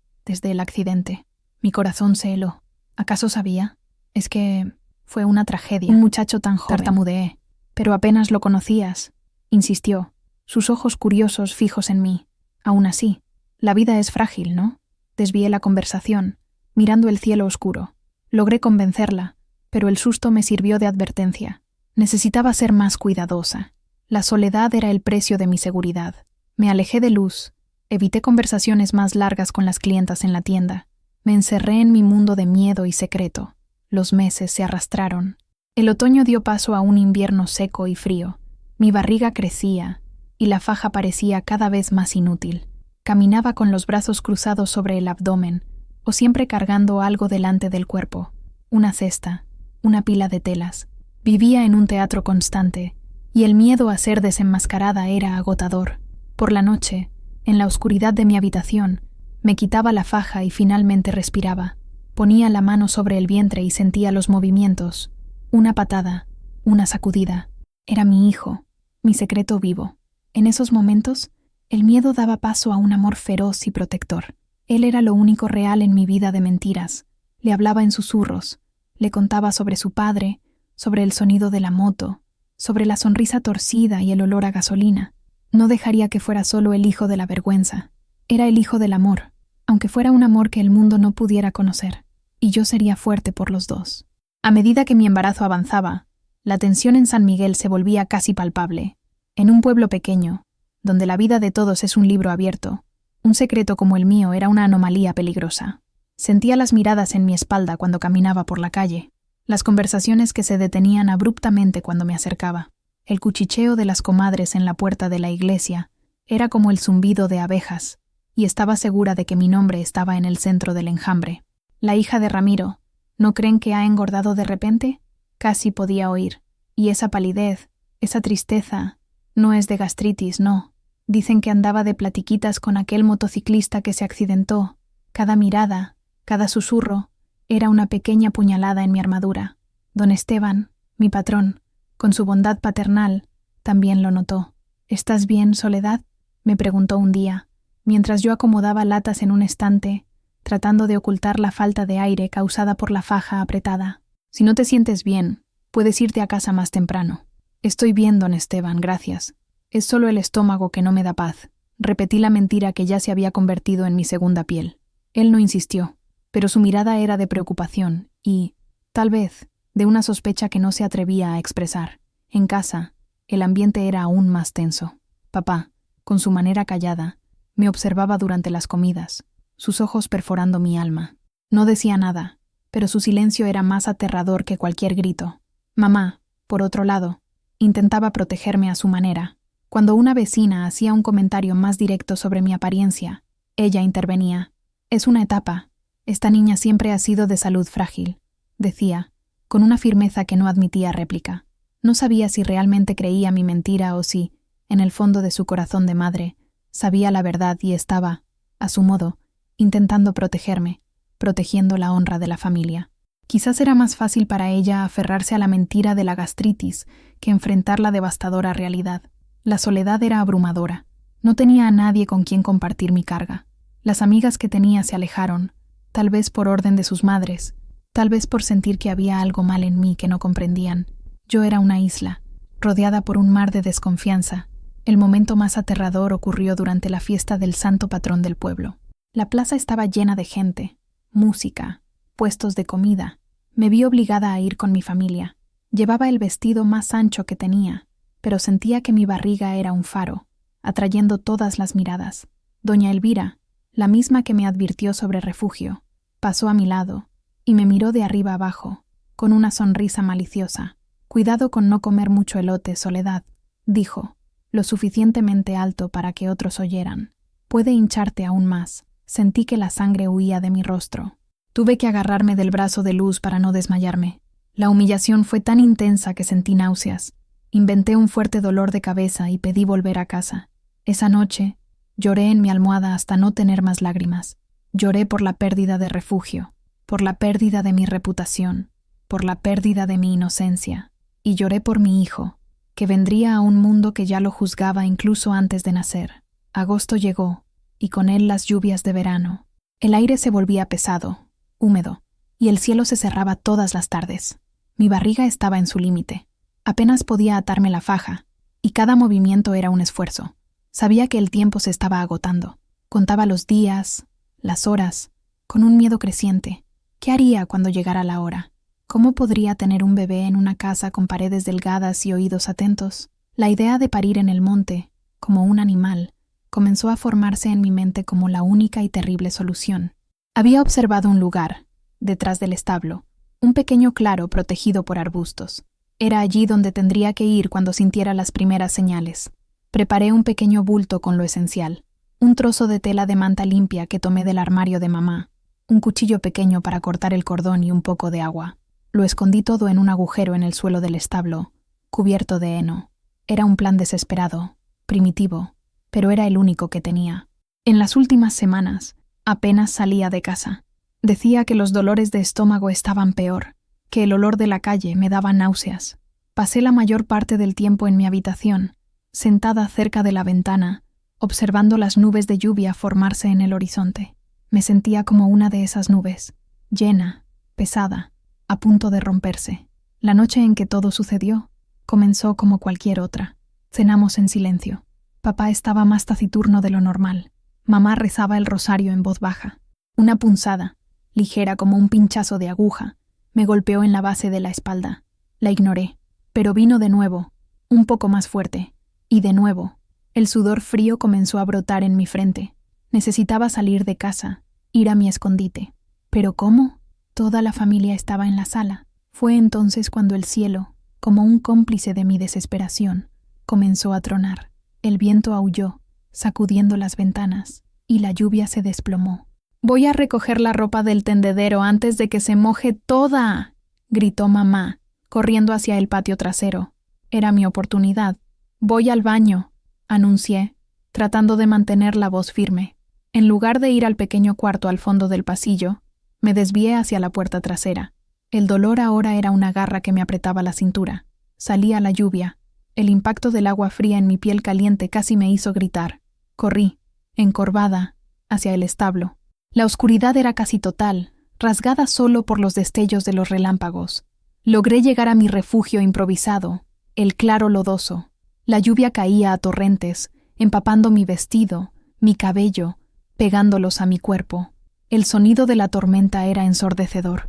el accidente». Mi corazón se heló. ¿Acaso sabía? Es que fue una tragedia. Un muchacho tan joven. Tartamudeé. «Pero apenas lo conocías», insistió, sus ojos curiosos fijos en mí. «Aún así, la vida es frágil, ¿no?». Desvié la conversación, mirando el cielo oscuro. Logré convencerla, pero el susto me sirvió de advertencia. Necesitaba ser más cuidadosa. La soledad era el precio de mi seguridad. Me alejé de Luz, evité conversaciones más largas con las clientas en la tienda. Me encerré en mi mundo de miedo y secreto. Los meses se arrastraron. El otoño dio paso a un invierno seco y frío. Mi barriga crecía, y la faja parecía cada vez más inútil. Caminaba con los brazos cruzados sobre el abdomen, o siempre cargando algo delante del cuerpo. Una cesta, una pila de telas. Vivía en un teatro constante, y el miedo a ser desenmascarada era agotador. Por la noche, en la oscuridad de mi habitación, me quitaba la faja y finalmente respiraba. Ponía la mano sobre el vientre y sentía los movimientos. Una patada, una sacudida. Era mi hijo, mi secreto vivo. En esos momentos, el miedo daba paso a un amor feroz y protector. Él era lo único real en mi vida de mentiras. Le hablaba en susurros, le contaba sobre su padre, sobre el sonido de la moto, sobre la sonrisa torcida y el olor a gasolina. No dejaría que fuera solo el hijo de la vergüenza. Era el hijo del amor, aunque fuera un amor que el mundo no pudiera conocer, y yo sería fuerte por los dos. A medida que mi embarazo avanzaba, la tensión en San Miguel se volvía casi palpable. En un pueblo pequeño, donde la vida de todos es un libro abierto, un secreto como el mío era una anomalía peligrosa. Sentía las miradas en mi espalda cuando caminaba por la calle, las conversaciones que se detenían abruptamente cuando me acercaba. El cuchicheo de las comadres en la puerta de la iglesia era como el zumbido de abejas, y estaba segura de que mi nombre estaba en el centro del enjambre. «La hija de Ramiro, ¿no creen que ha engordado de repente?», casi podía oír. «Y esa palidez, esa tristeza, no es de gastritis, no. Dicen que andaba de platiquitas con aquel motociclista que se accidentó. Cada mirada, cada susurro, era una pequeña puñalada en mi armadura. Don Esteban, mi patrón, con su bondad paternal, también lo notó. «¿Estás bien, Soledad?», me preguntó un día, mientras yo acomodaba latas en un estante, tratando de ocultar la falta de aire causada por la faja apretada. «Si no te sientes bien, Puedes irte a casa más temprano. Estoy bien, don Esteban, gracias. Es solo el estómago que no me da paz. Repetí la mentira que ya se había convertido en mi segunda piel. Él no insistió, pero su mirada era de preocupación y, tal vez, de una sospecha que no se atrevía a expresar. En casa, el ambiente era aún más tenso. Papá, con su manera callada, me observaba durante las comidas, sus ojos perforando mi alma. No decía nada, pero su silencio era más aterrador que cualquier grito. Mamá, por otro lado, intentaba protegerme a su manera. Cuando una vecina hacía un comentario más directo sobre mi apariencia, ella intervenía. «Es una etapa. Esta niña siempre ha sido de salud frágil», decía, con una firmeza que no admitía réplica. No sabía si realmente creía mi mentira o si, en el fondo de su corazón de madre, sabía la verdad y estaba, a su modo, intentando protegerme, protegiendo la honra de la familia. Quizás era más fácil para ella aferrarse a la mentira de la gastritis que enfrentar la devastadora realidad. La soledad era abrumadora. No tenía a nadie con quien compartir mi carga. Las amigas que tenía se alejaron, tal vez por orden de sus madres, tal vez por sentir que había algo mal en mí que no comprendían. Yo era una isla, rodeada por un mar de desconfianza. El momento más aterrador ocurrió durante la fiesta del santo patrón del pueblo. La plaza estaba llena de gente, música, puestos de comida. Me vi obligada a ir con mi familia. Llevaba el vestido más ancho que tenía, pero sentía que mi barriga era un faro, atrayendo todas las miradas. Doña Elvira, la misma que me advirtió sobre refugio, pasó a mi lado y me miró de arriba abajo, con una sonrisa maliciosa. «Cuidado con no comer mucho elote, Soledad», dijo, lo suficientemente alto para que otros oyeran. «Puede hincharte aún más». Sentí que la sangre huía de mi rostro. Tuve que agarrarme del brazo de Luz para no desmayarme. La humillación fue tan intensa que sentí náuseas. Inventé un fuerte dolor de cabeza y pedí volver a casa. Esa noche, lloré en mi almohada hasta no tener más lágrimas. Lloré por la pérdida de refugio, por la pérdida de mi reputación, por la pérdida de mi inocencia. Y lloré por mi hijo, que vendría a un mundo que ya lo juzgaba incluso antes de nacer. Agosto llegó, y con él las lluvias de verano. El aire se volvía pesado, húmedo, y el cielo se cerraba todas las tardes. Mi barriga estaba en su límite. Apenas podía atarme la faja, y cada movimiento era un esfuerzo. Sabía que el tiempo se estaba agotando. Contaba los días, las horas, con un miedo creciente. ¿Qué haría cuando llegara la hora? ¿Cómo podría tener un bebé en una casa con paredes delgadas y oídos atentos? La idea de parir en el monte, como un animal, comenzó a formarse en mi mente como la única y terrible solución. Había observado un lugar, detrás del establo, un pequeño claro protegido por arbustos. Era allí donde tendría que ir cuando sintiera las primeras señales. Preparé un pequeño bulto con lo esencial, un trozo de tela de manta limpia que tomé del armario de mamá, un cuchillo pequeño para cortar el cordón y un poco de agua. Lo escondí todo en un agujero en el suelo del establo, cubierto de heno. Era un plan desesperado, primitivo, pero era el único que tenía. En las últimas semanas, apenas salía de casa. Decía que los dolores de estómago estaban peor, que el olor de la calle me daba náuseas. Pasé la mayor parte del tiempo en mi habitación, sentada cerca de la ventana, observando las nubes de lluvia formarse en el horizonte. Me sentía como una de esas nubes, llena, pesada, a punto de romperse. La noche en que todo sucedió comenzó como cualquier otra. Cenamos en silencio. Papá estaba más taciturno de lo normal. Mamá rezaba el rosario en voz baja. Una punzada, ligera como un pinchazo de aguja, me golpeó en la base de la espalda. La ignoré, pero vino de nuevo, un poco más fuerte, y de nuevo. El sudor frío comenzó a brotar en mi frente. Necesitaba salir de casa, ir a mi escondite. ¿Pero cómo? Toda la familia estaba en la sala. Fue entonces cuando el cielo, como un cómplice de mi desesperación, comenzó a tronar. El viento aulló, sacudiendo las ventanas, y la lluvia se desplomó. «Voy a recoger la ropa del tendedero antes de que se moje toda», gritó mamá, corriendo hacia el patio trasero. Era mi oportunidad. «Voy al baño», anuncié, tratando de mantener la voz firme. En lugar de ir al pequeño cuarto al fondo del pasillo, me desvié hacia la puerta trasera. El dolor ahora era una garra que me apretaba la cintura. Salí a la lluvia. El impacto del agua fría en mi piel caliente casi me hizo gritar. Corrí, encorvada, hacia el establo. La oscuridad era casi total, rasgada solo por los destellos de los relámpagos. Logré llegar a mi refugio improvisado, el claro lodoso. La lluvia caía a torrentes, empapando mi vestido, mi cabello, pegándolos a mi cuerpo. El sonido de la tormenta era ensordecedor.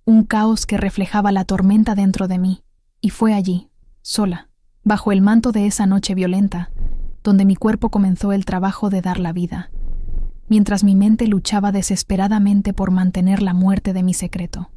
Un caos que reflejaba la tormenta dentro de mí. Y fue allí, sola, bajo el manto de esa noche violenta, donde mi cuerpo comenzó el trabajo de dar la vida, mientras mi mente luchaba desesperadamente por mantener la muerte de mi secreto.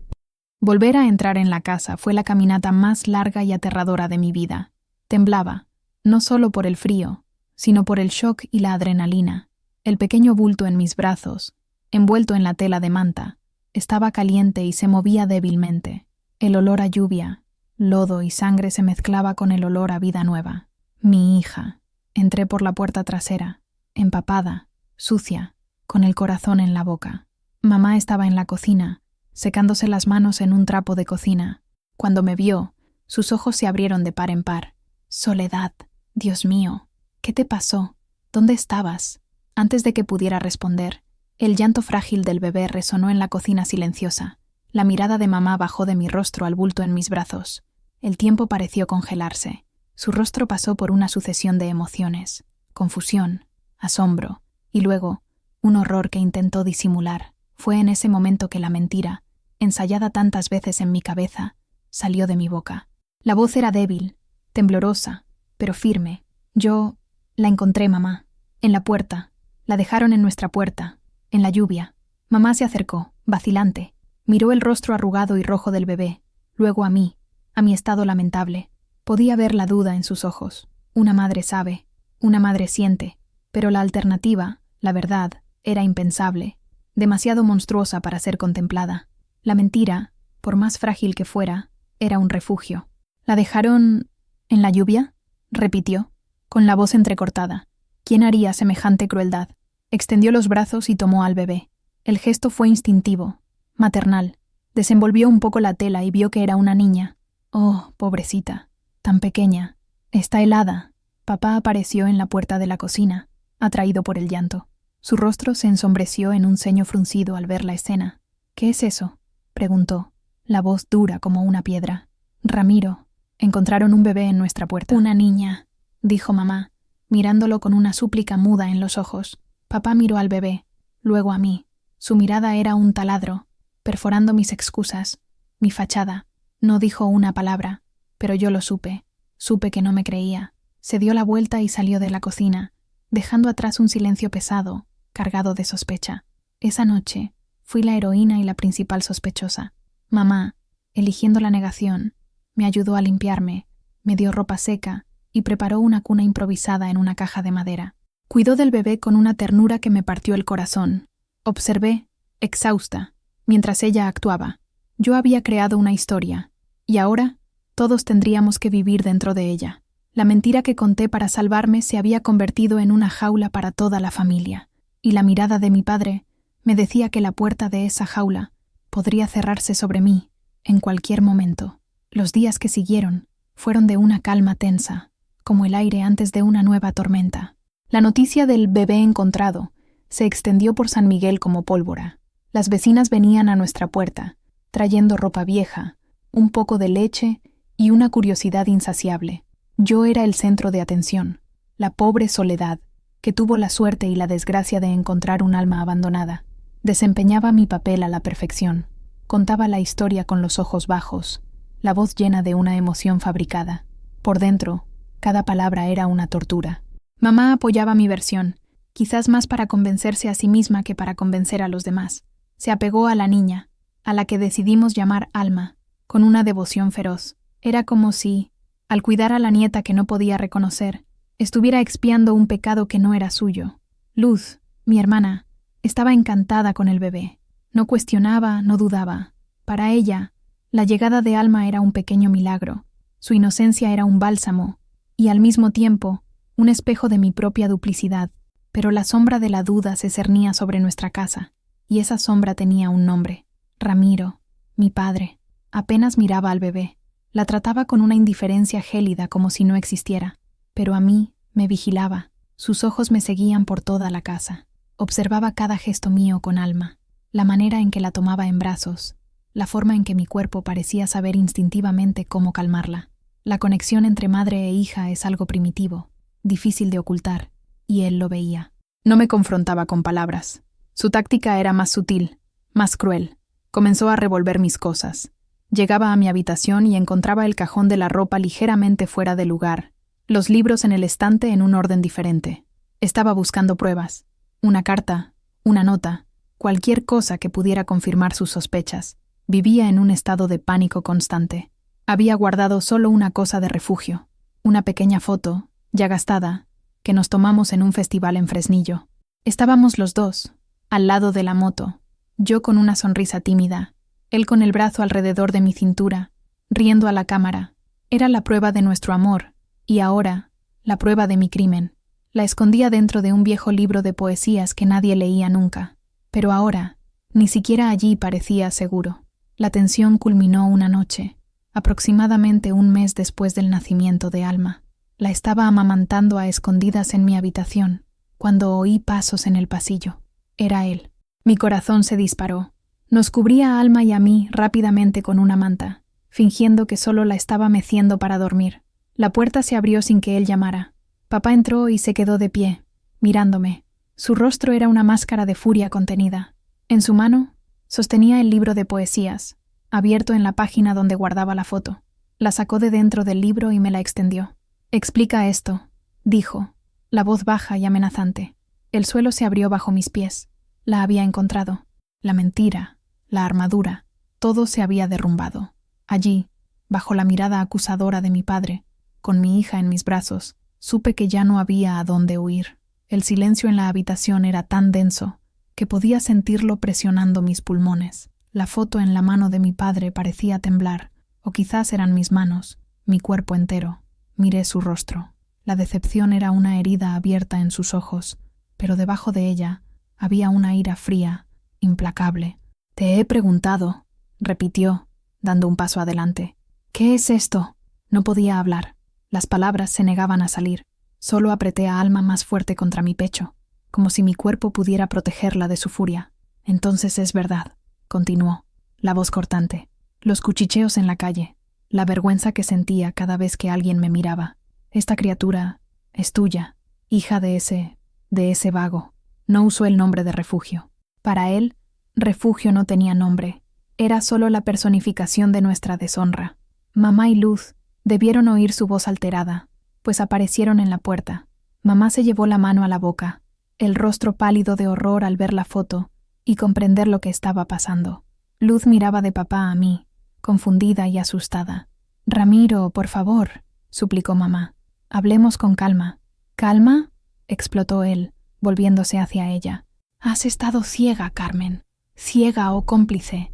Volver a entrar en la casa fue la caminata más larga y aterradora de mi vida. Temblaba, no solo por el frío, sino por el shock y la adrenalina. El pequeño bulto en mis brazos, envuelto en la tela de manta, estaba caliente y se movía débilmente. El olor a lluvia, lodo y sangre se mezclaba con el olor a vida nueva. Mi hija. Entré por la puerta trasera, empapada, sucia, con el corazón en la boca. Mamá estaba en la cocina, secándose las manos en un trapo de cocina. Cuando me vio, sus ojos se abrieron de par en par. Soledad, Dios mío, ¿qué te pasó? ¿Dónde estabas? Antes de que pudiera responder, el llanto frágil del bebé resonó en la cocina silenciosa. La mirada de mamá bajó de mi rostro al bulto en mis brazos. El tiempo pareció congelarse. Su rostro pasó por una sucesión de emociones, confusión, asombro, y luego, un horror que intentó disimular. Fue en ese momento que la mentira, ensayada tantas veces en mi cabeza, salió de mi boca. La voz era débil, temblorosa, pero firme. Yo la encontré, mamá, en la puerta. La dejaron en nuestra puerta, en la lluvia. Mamá se acercó, vacilante. Miró el rostro arrugado y rojo del bebé, luego a mí, a mi estado lamentable. Podía ver la duda en sus ojos. Una madre sabe, una madre siente, pero la alternativa, la verdad, era impensable, demasiado monstruosa para ser contemplada. La mentira, por más frágil que fuera, era un refugio. ¿La dejaron en la lluvia?, repitió, con la voz entrecortada. ¿Quién haría semejante crueldad? Extendió los brazos y tomó al bebé. El gesto fue instintivo, maternal. Desenvolvió un poco la tela y vio que era una niña. Oh, pobrecita. Tan pequeña. Está helada. Papá apareció en la puerta de la cocina, atraído por el llanto. Su rostro se ensombreció en un ceño fruncido al ver la escena. ¿Qué es eso?, preguntó, la voz dura como una piedra. Ramiro. Encontraron un bebé en nuestra puerta. Una niña, dijo mamá, mirándolo con una súplica muda en los ojos. Papá miró al bebé, luego a mí. Su mirada era un taladro, perforando mis excusas, mi fachada. No dijo una palabra, pero yo lo supe. Supe que no me creía. Se dio la vuelta y salió de la cocina, dejando atrás un silencio pesado, cargado de sospecha. Esa noche fui la heroína y la principal sospechosa. Mamá, eligiendo la negación, me ayudó a limpiarme, me dio ropa seca y preparó una cuna improvisada en una caja de madera. Cuidó del bebé con una ternura que me partió el corazón. Observé, exhausta, mientras ella actuaba. Yo había creado una historia, y ahora todos tendríamos que vivir dentro de ella. La mentira que conté para salvarme se había convertido en una jaula para toda la familia, y la mirada de mi padre me decía que la puerta de esa jaula podría cerrarse sobre mí en cualquier momento. Los días que siguieron fueron de una calma tensa, como el aire antes de una nueva tormenta. La noticia del bebé encontrado se extendió por San Miguel como pólvora. Las vecinas venían a nuestra puerta, trayendo ropa vieja, un poco de leche y una curiosidad insaciable. Yo era el centro de atención, la pobre Soledad, que tuvo la suerte y la desgracia de encontrar un alma abandonada. Desempeñaba mi papel a la perfección. Contaba la historia con los ojos bajos, la voz llena de una emoción fabricada. Por dentro, cada palabra era una tortura. Mamá apoyaba mi versión, quizás más para convencerse a sí misma que para convencer a los demás. Se apegó a la niña, a la que decidimos llamar Alma, con una devoción feroz. Era como si, al cuidar a la nieta que no podía reconocer, estuviera expiando un pecado que no era suyo. Luz, mi hermana, estaba encantada con el bebé. No cuestionaba, no dudaba. Para ella, la llegada de Alma era un pequeño milagro. Su inocencia era un bálsamo, y al mismo tiempo, un espejo de mi propia duplicidad. Pero la sombra de la duda se cernía sobre nuestra casa, y esa sombra tenía un nombre. Ramiro, mi padre. Apenas miraba al bebé. La trataba con una indiferencia gélida como si no existiera, pero a mí me vigilaba. Sus ojos me seguían por toda la casa. Observaba cada gesto mío con Alma, la manera en que la tomaba en brazos, la forma en que mi cuerpo parecía saber instintivamente cómo calmarla. La conexión entre madre e hija es algo primitivo, difícil de ocultar, y él lo veía. No me confrontaba con palabras. Su táctica era más sutil, más cruel. Comenzó a revolver mis cosas. Llegaba a mi habitación y encontraba el cajón de la ropa ligeramente fuera de lugar, los libros en el estante en un orden diferente. Estaba buscando pruebas, una carta, una nota, cualquier cosa que pudiera confirmar sus sospechas. Vivía en un estado de pánico constante. Había guardado solo una cosa de refugio, una pequeña foto, ya gastada, que nos tomamos en un festival en Fresnillo. Estábamos los dos, al lado de la moto, yo con una sonrisa tímida, él con el brazo alrededor de mi cintura, riendo a la cámara. Era la prueba de nuestro amor, y ahora, la prueba de mi crimen. La escondía dentro de un viejo libro de poesías que nadie leía nunca. Pero ahora, ni siquiera allí parecía seguro. La tensión culminó una noche, aproximadamente un mes después del nacimiento de Alma. La estaba amamantando a escondidas en mi habitación, cuando oí pasos en el pasillo. Era él. Mi corazón se disparó. Nos cubría a Alma y a mí rápidamente con una manta, fingiendo que solo la estaba meciendo para dormir. La puerta se abrió sin que él llamara. Papá entró y se quedó de pie, mirándome. Su rostro era una máscara de furia contenida. En su mano, sostenía el libro de poesías, abierto en la página donde guardaba la foto. La sacó de dentro del libro y me la extendió. «Explica esto», dijo, la voz baja y amenazante. El suelo se abrió bajo mis pies. La había encontrado. La mentira, la armadura, todo se había derrumbado. Allí, bajo la mirada acusadora de mi padre, con mi hija en mis brazos, supe que ya no había a dónde huir. El silencio en la habitación era tan denso que podía sentirlo presionando mis pulmones. La foto en la mano de mi padre parecía temblar, o quizás eran mis manos, mi cuerpo entero. Miré su rostro. La decepción era una herida abierta en sus ojos, pero debajo de ella había una ira fría, implacable. «Te he preguntado», repitió, dando un paso adelante. «¿Qué es esto?» No podía hablar. Las palabras se negaban a salir. Solo apreté a Alma más fuerte contra mi pecho, como si mi cuerpo pudiera protegerla de su furia. «Entonces es verdad», continuó, la voz cortante. Los cuchicheos en la calle, la vergüenza que sentía cada vez que alguien me miraba. «Esta criatura es tuya, hija de ese vago». No usó el nombre de refugio. Para él, refugio no tenía nombre. Era solo la personificación de nuestra deshonra. Mamá y Luz debieron oír su voz alterada, pues aparecieron en la puerta. Mamá se llevó la mano a la boca, el rostro pálido de horror al ver la foto y comprender lo que estaba pasando. Luz miraba de papá a mí, confundida y asustada. «Ramiro, por favor», suplicó mamá. «Hablemos con calma». «¿Calma?», explotó él, volviéndose hacia ella. «Has estado ciega, Carmen. Ciega o cómplice.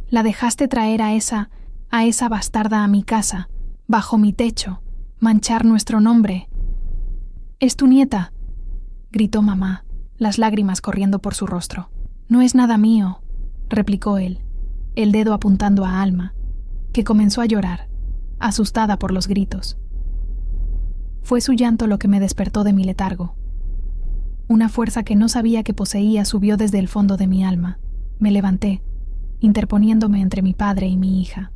La dejaste traer a esa bastarda a mi casa, bajo mi techo, manchar nuestro nombre». «Es tu nieta», gritó mamá, las lágrimas corriendo por su rostro. «No es nada mío», replicó él, el dedo apuntando a Alma, que comenzó a llorar, asustada por los gritos. Fue su llanto lo que me despertó de mi letargo. Una fuerza que no sabía que poseía subió desde el fondo de mi alma. Me levanté, interponiéndome entre mi padre y mi hija.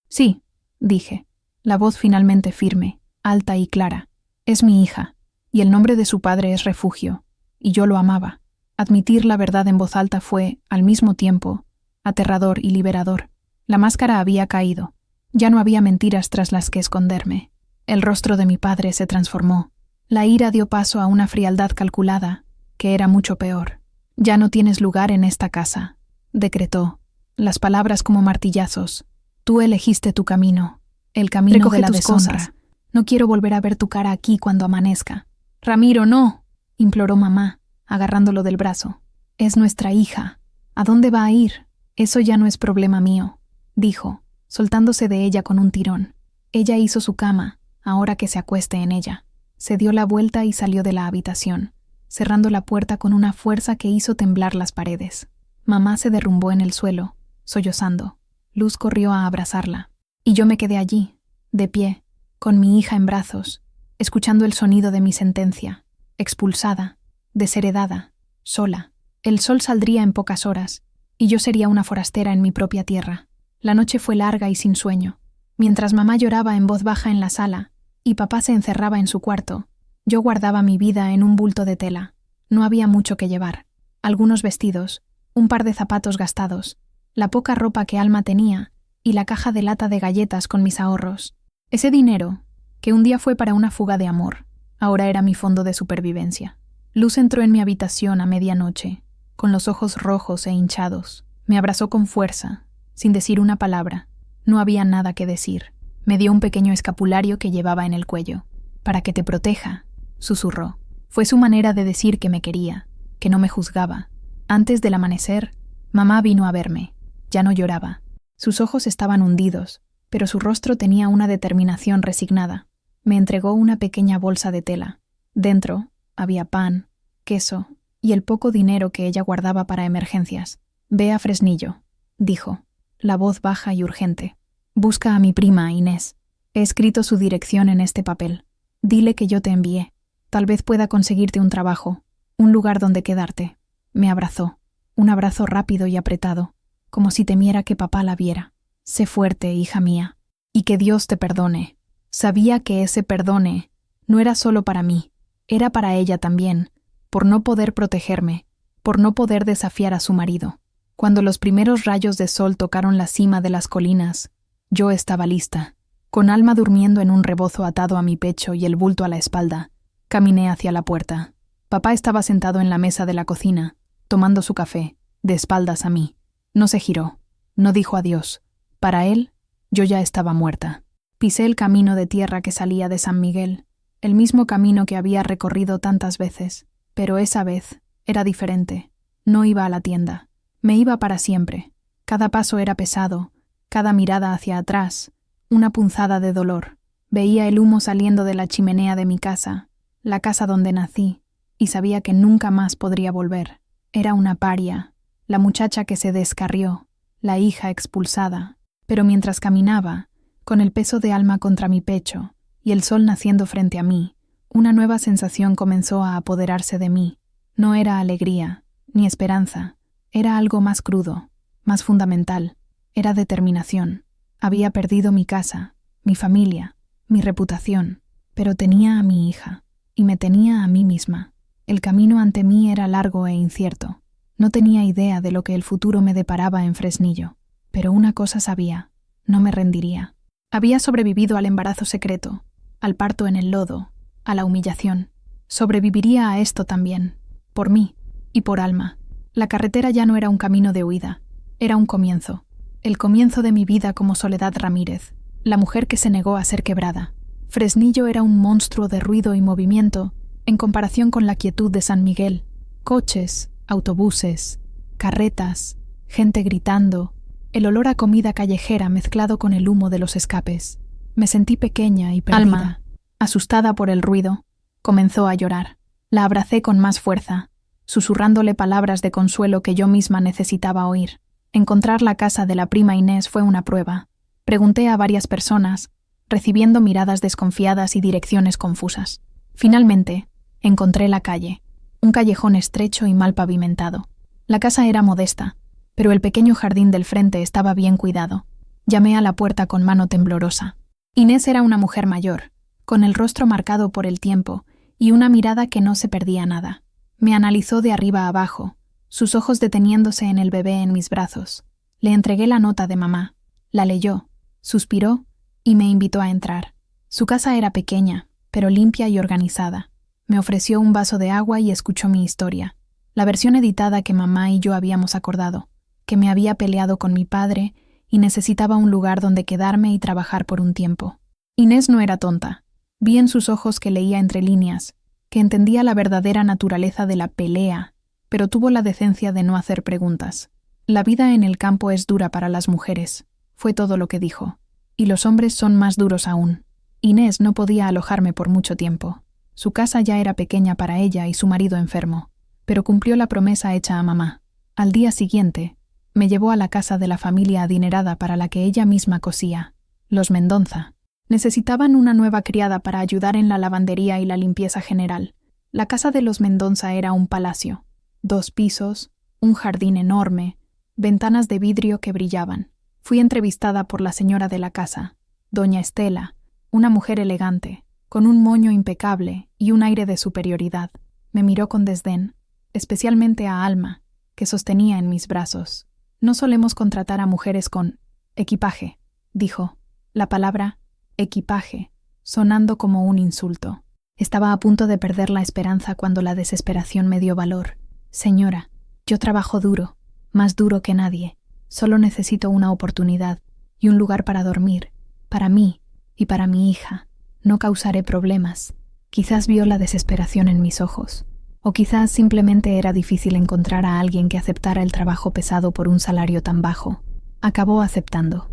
«Sí», dije, la voz finalmente firme, alta y clara. «Es mi hija, y el nombre de su padre es Refugio, y yo lo amaba». Admitir la verdad en voz alta fue, al mismo tiempo, aterrador y liberador. La máscara había caído. Ya no había mentiras tras las que esconderme. El rostro de mi padre se transformó. La ira dio paso a una frialdad calculada, que era mucho peor. «Ya no tienes lugar en esta casa», decretó, las palabras como martillazos. «Tú elegiste tu camino, el camino Recoge de la tus deshonra. cosas. No quiero volver a ver tu cara aquí cuando amanezca». «Ramiro, no», imploró mamá, agarrándolo del brazo. «Es nuestra hija. ¿A dónde va a ir?» «Eso ya no es problema mío», dijo, soltándose de ella con un tirón. Ella hizo su cama, ahora que se acueste en ella. Se dio la vuelta y salió de la habitación, cerrando la puerta con una fuerza que hizo temblar las paredes. Mamá se derrumbó en el suelo, sollozando. Luz corrió a abrazarla, y yo me quedé allí, de pie, con mi hija en brazos, escuchando el sonido de mi sentencia, expulsada, desheredada, sola. El sol saldría en pocas horas, y yo sería una forastera en mi propia tierra. La noche fue larga y sin sueño. Mientras mamá lloraba en voz baja en la sala y papá se encerraba en su cuarto, yo guardaba mi vida en un bulto de tela. No había mucho que llevar. Algunos vestidos, un par de zapatos gastados, la poca ropa que Alma tenía y la caja de lata de galletas con mis ahorros. Ese dinero, que un día fue para una fuga de amor, ahora era mi fondo de supervivencia. Luz entró en mi habitación a medianoche, con los ojos rojos e hinchados. Me abrazó con fuerza, sin decir una palabra. No había nada que decir. Me dio un pequeño escapulario que llevaba en el cuello. «Para que te proteja», susurró. Fue su manera de decir que me quería, que no me juzgaba. Antes del amanecer, mamá vino a verme. Ya no lloraba. Sus ojos estaban hundidos, pero su rostro tenía una determinación resignada. Me entregó una pequeña bolsa de tela. Dentro había pan, queso y el poco dinero que ella guardaba para emergencias. «Ve a Fresnillo», dijo, la voz baja y urgente. «Busca a mi prima, Inés. He escrito su dirección en este papel. Dile que yo te envié. Tal vez pueda conseguirte un trabajo, un lugar donde quedarte». Me abrazó, un abrazo rápido y apretado, como si temiera que papá la viera. «Sé fuerte, hija mía, y que Dios te perdone». Sabía que ese perdone no era solo para mí, era para ella también, por no poder protegerme, por no poder desafiar a su marido. Cuando los primeros rayos de sol tocaron la cima de las colinas, yo estaba lista. Con Alma durmiendo en un rebozo atado a mi pecho y el bulto a la espalda, caminé hacia la puerta. Papá estaba sentado en la mesa de la cocina, tomando su café, de espaldas a mí. No se giró, no dijo adiós. Para él, yo ya estaba muerta. Pisé el camino de tierra que salía de San Miguel, el mismo camino que había recorrido tantas veces, pero esa vez era diferente. No iba a la tienda. Me iba para siempre. Cada paso era pesado, cada mirada hacia atrás, una punzada de dolor. Veía el humo saliendo de la chimenea de mi casa, la casa donde nací, y sabía que nunca más podría volver. Era una paria, la muchacha que se descarrió, la hija expulsada. Pero mientras caminaba, con el peso de Alma contra mi pecho y el sol naciendo frente a mí, una nueva sensación comenzó a apoderarse de mí. No era alegría, ni esperanza. Era algo más crudo, más fundamental. Era determinación. Había perdido mi casa, mi familia, mi reputación, pero tenía a mi hija, y me tenía a mí misma. El camino ante mí era largo e incierto. No tenía idea de lo que el futuro me deparaba en Fresnillo, pero una cosa sabía: no me rendiría. Había sobrevivido al embarazo secreto, al parto en el lodo, a la humillación. Sobreviviría a esto también, por mí y por Alma. La carretera ya no era un camino de huida, era un comienzo. El comienzo de mi vida como Soledad Ramírez, la mujer que se negó a ser quebrada. Fresnillo era un monstruo de ruido y movimiento en comparación con la quietud de San Miguel. Coches, autobuses, carretas, gente gritando, el olor a comida callejera mezclado con el humo de los escapes. Me sentí pequeña y perdida. Alma, asustada por el ruido, comenzó a llorar. La abracé con más fuerza, susurrándole palabras de consuelo que yo misma necesitaba oír. Encontrar la casa de la prima Inés fue una prueba. Pregunté a varias personas, recibiendo miradas desconfiadas y direcciones confusas. Finalmente, encontré la calle, un callejón estrecho y mal pavimentado. La casa era modesta, pero el pequeño jardín del frente estaba bien cuidado. Llamé a la puerta con mano temblorosa. Inés era una mujer mayor, con el rostro marcado por el tiempo y una mirada que no se perdía nada. Me analizó de arriba a abajo, sus ojos deteniéndose en el bebé en mis brazos. Le entregué la nota de mamá. La leyó, suspiró y me invitó a entrar. Su casa era pequeña, pero limpia y organizada. Me ofreció un vaso de agua y escuchó mi historia, la versión editada que mamá y yo habíamos acordado, que me había peleado con mi padre y necesitaba un lugar donde quedarme y trabajar por un tiempo. Inés no era tonta. Vi en sus ojos que leía entre líneas, que entendía la verdadera naturaleza de la pelea, pero tuvo la decencia de no hacer preguntas. La vida en el campo es dura para las mujeres, fue todo lo que dijo, y los hombres son más duros aún. Inés no podía alojarme por mucho tiempo. Su casa ya era pequeña para ella y su marido enfermo, pero cumplió la promesa hecha a mamá. Al día siguiente, me llevó a la casa de la familia adinerada para la que ella misma cosía, los Mendonza. Necesitaban una nueva criada para ayudar en la lavandería y la limpieza general. La casa de los Mendonza era un palacio, 2 pisos, un jardín enorme, ventanas de vidrio que brillaban. Fui entrevistada por la señora de la casa, doña Estela, una mujer elegante, con un moño impecable y un aire de superioridad. Me miró con desdén, especialmente a Alma, que sostenía en mis brazos. No solemos contratar a mujeres con equipaje, dijo, la palabra equipaje, sonando como un insulto. Estaba a punto de perder la esperanza cuando la desesperación me dio valor. Señora, yo trabajo duro, más duro que nadie. Solo necesito una oportunidad y un lugar para dormir, para mí y para mi hija. No causaré problemas. Quizás vio la desesperación en mis ojos. O quizás simplemente era difícil encontrar a alguien que aceptara el trabajo pesado por un salario tan bajo. Acabó aceptando.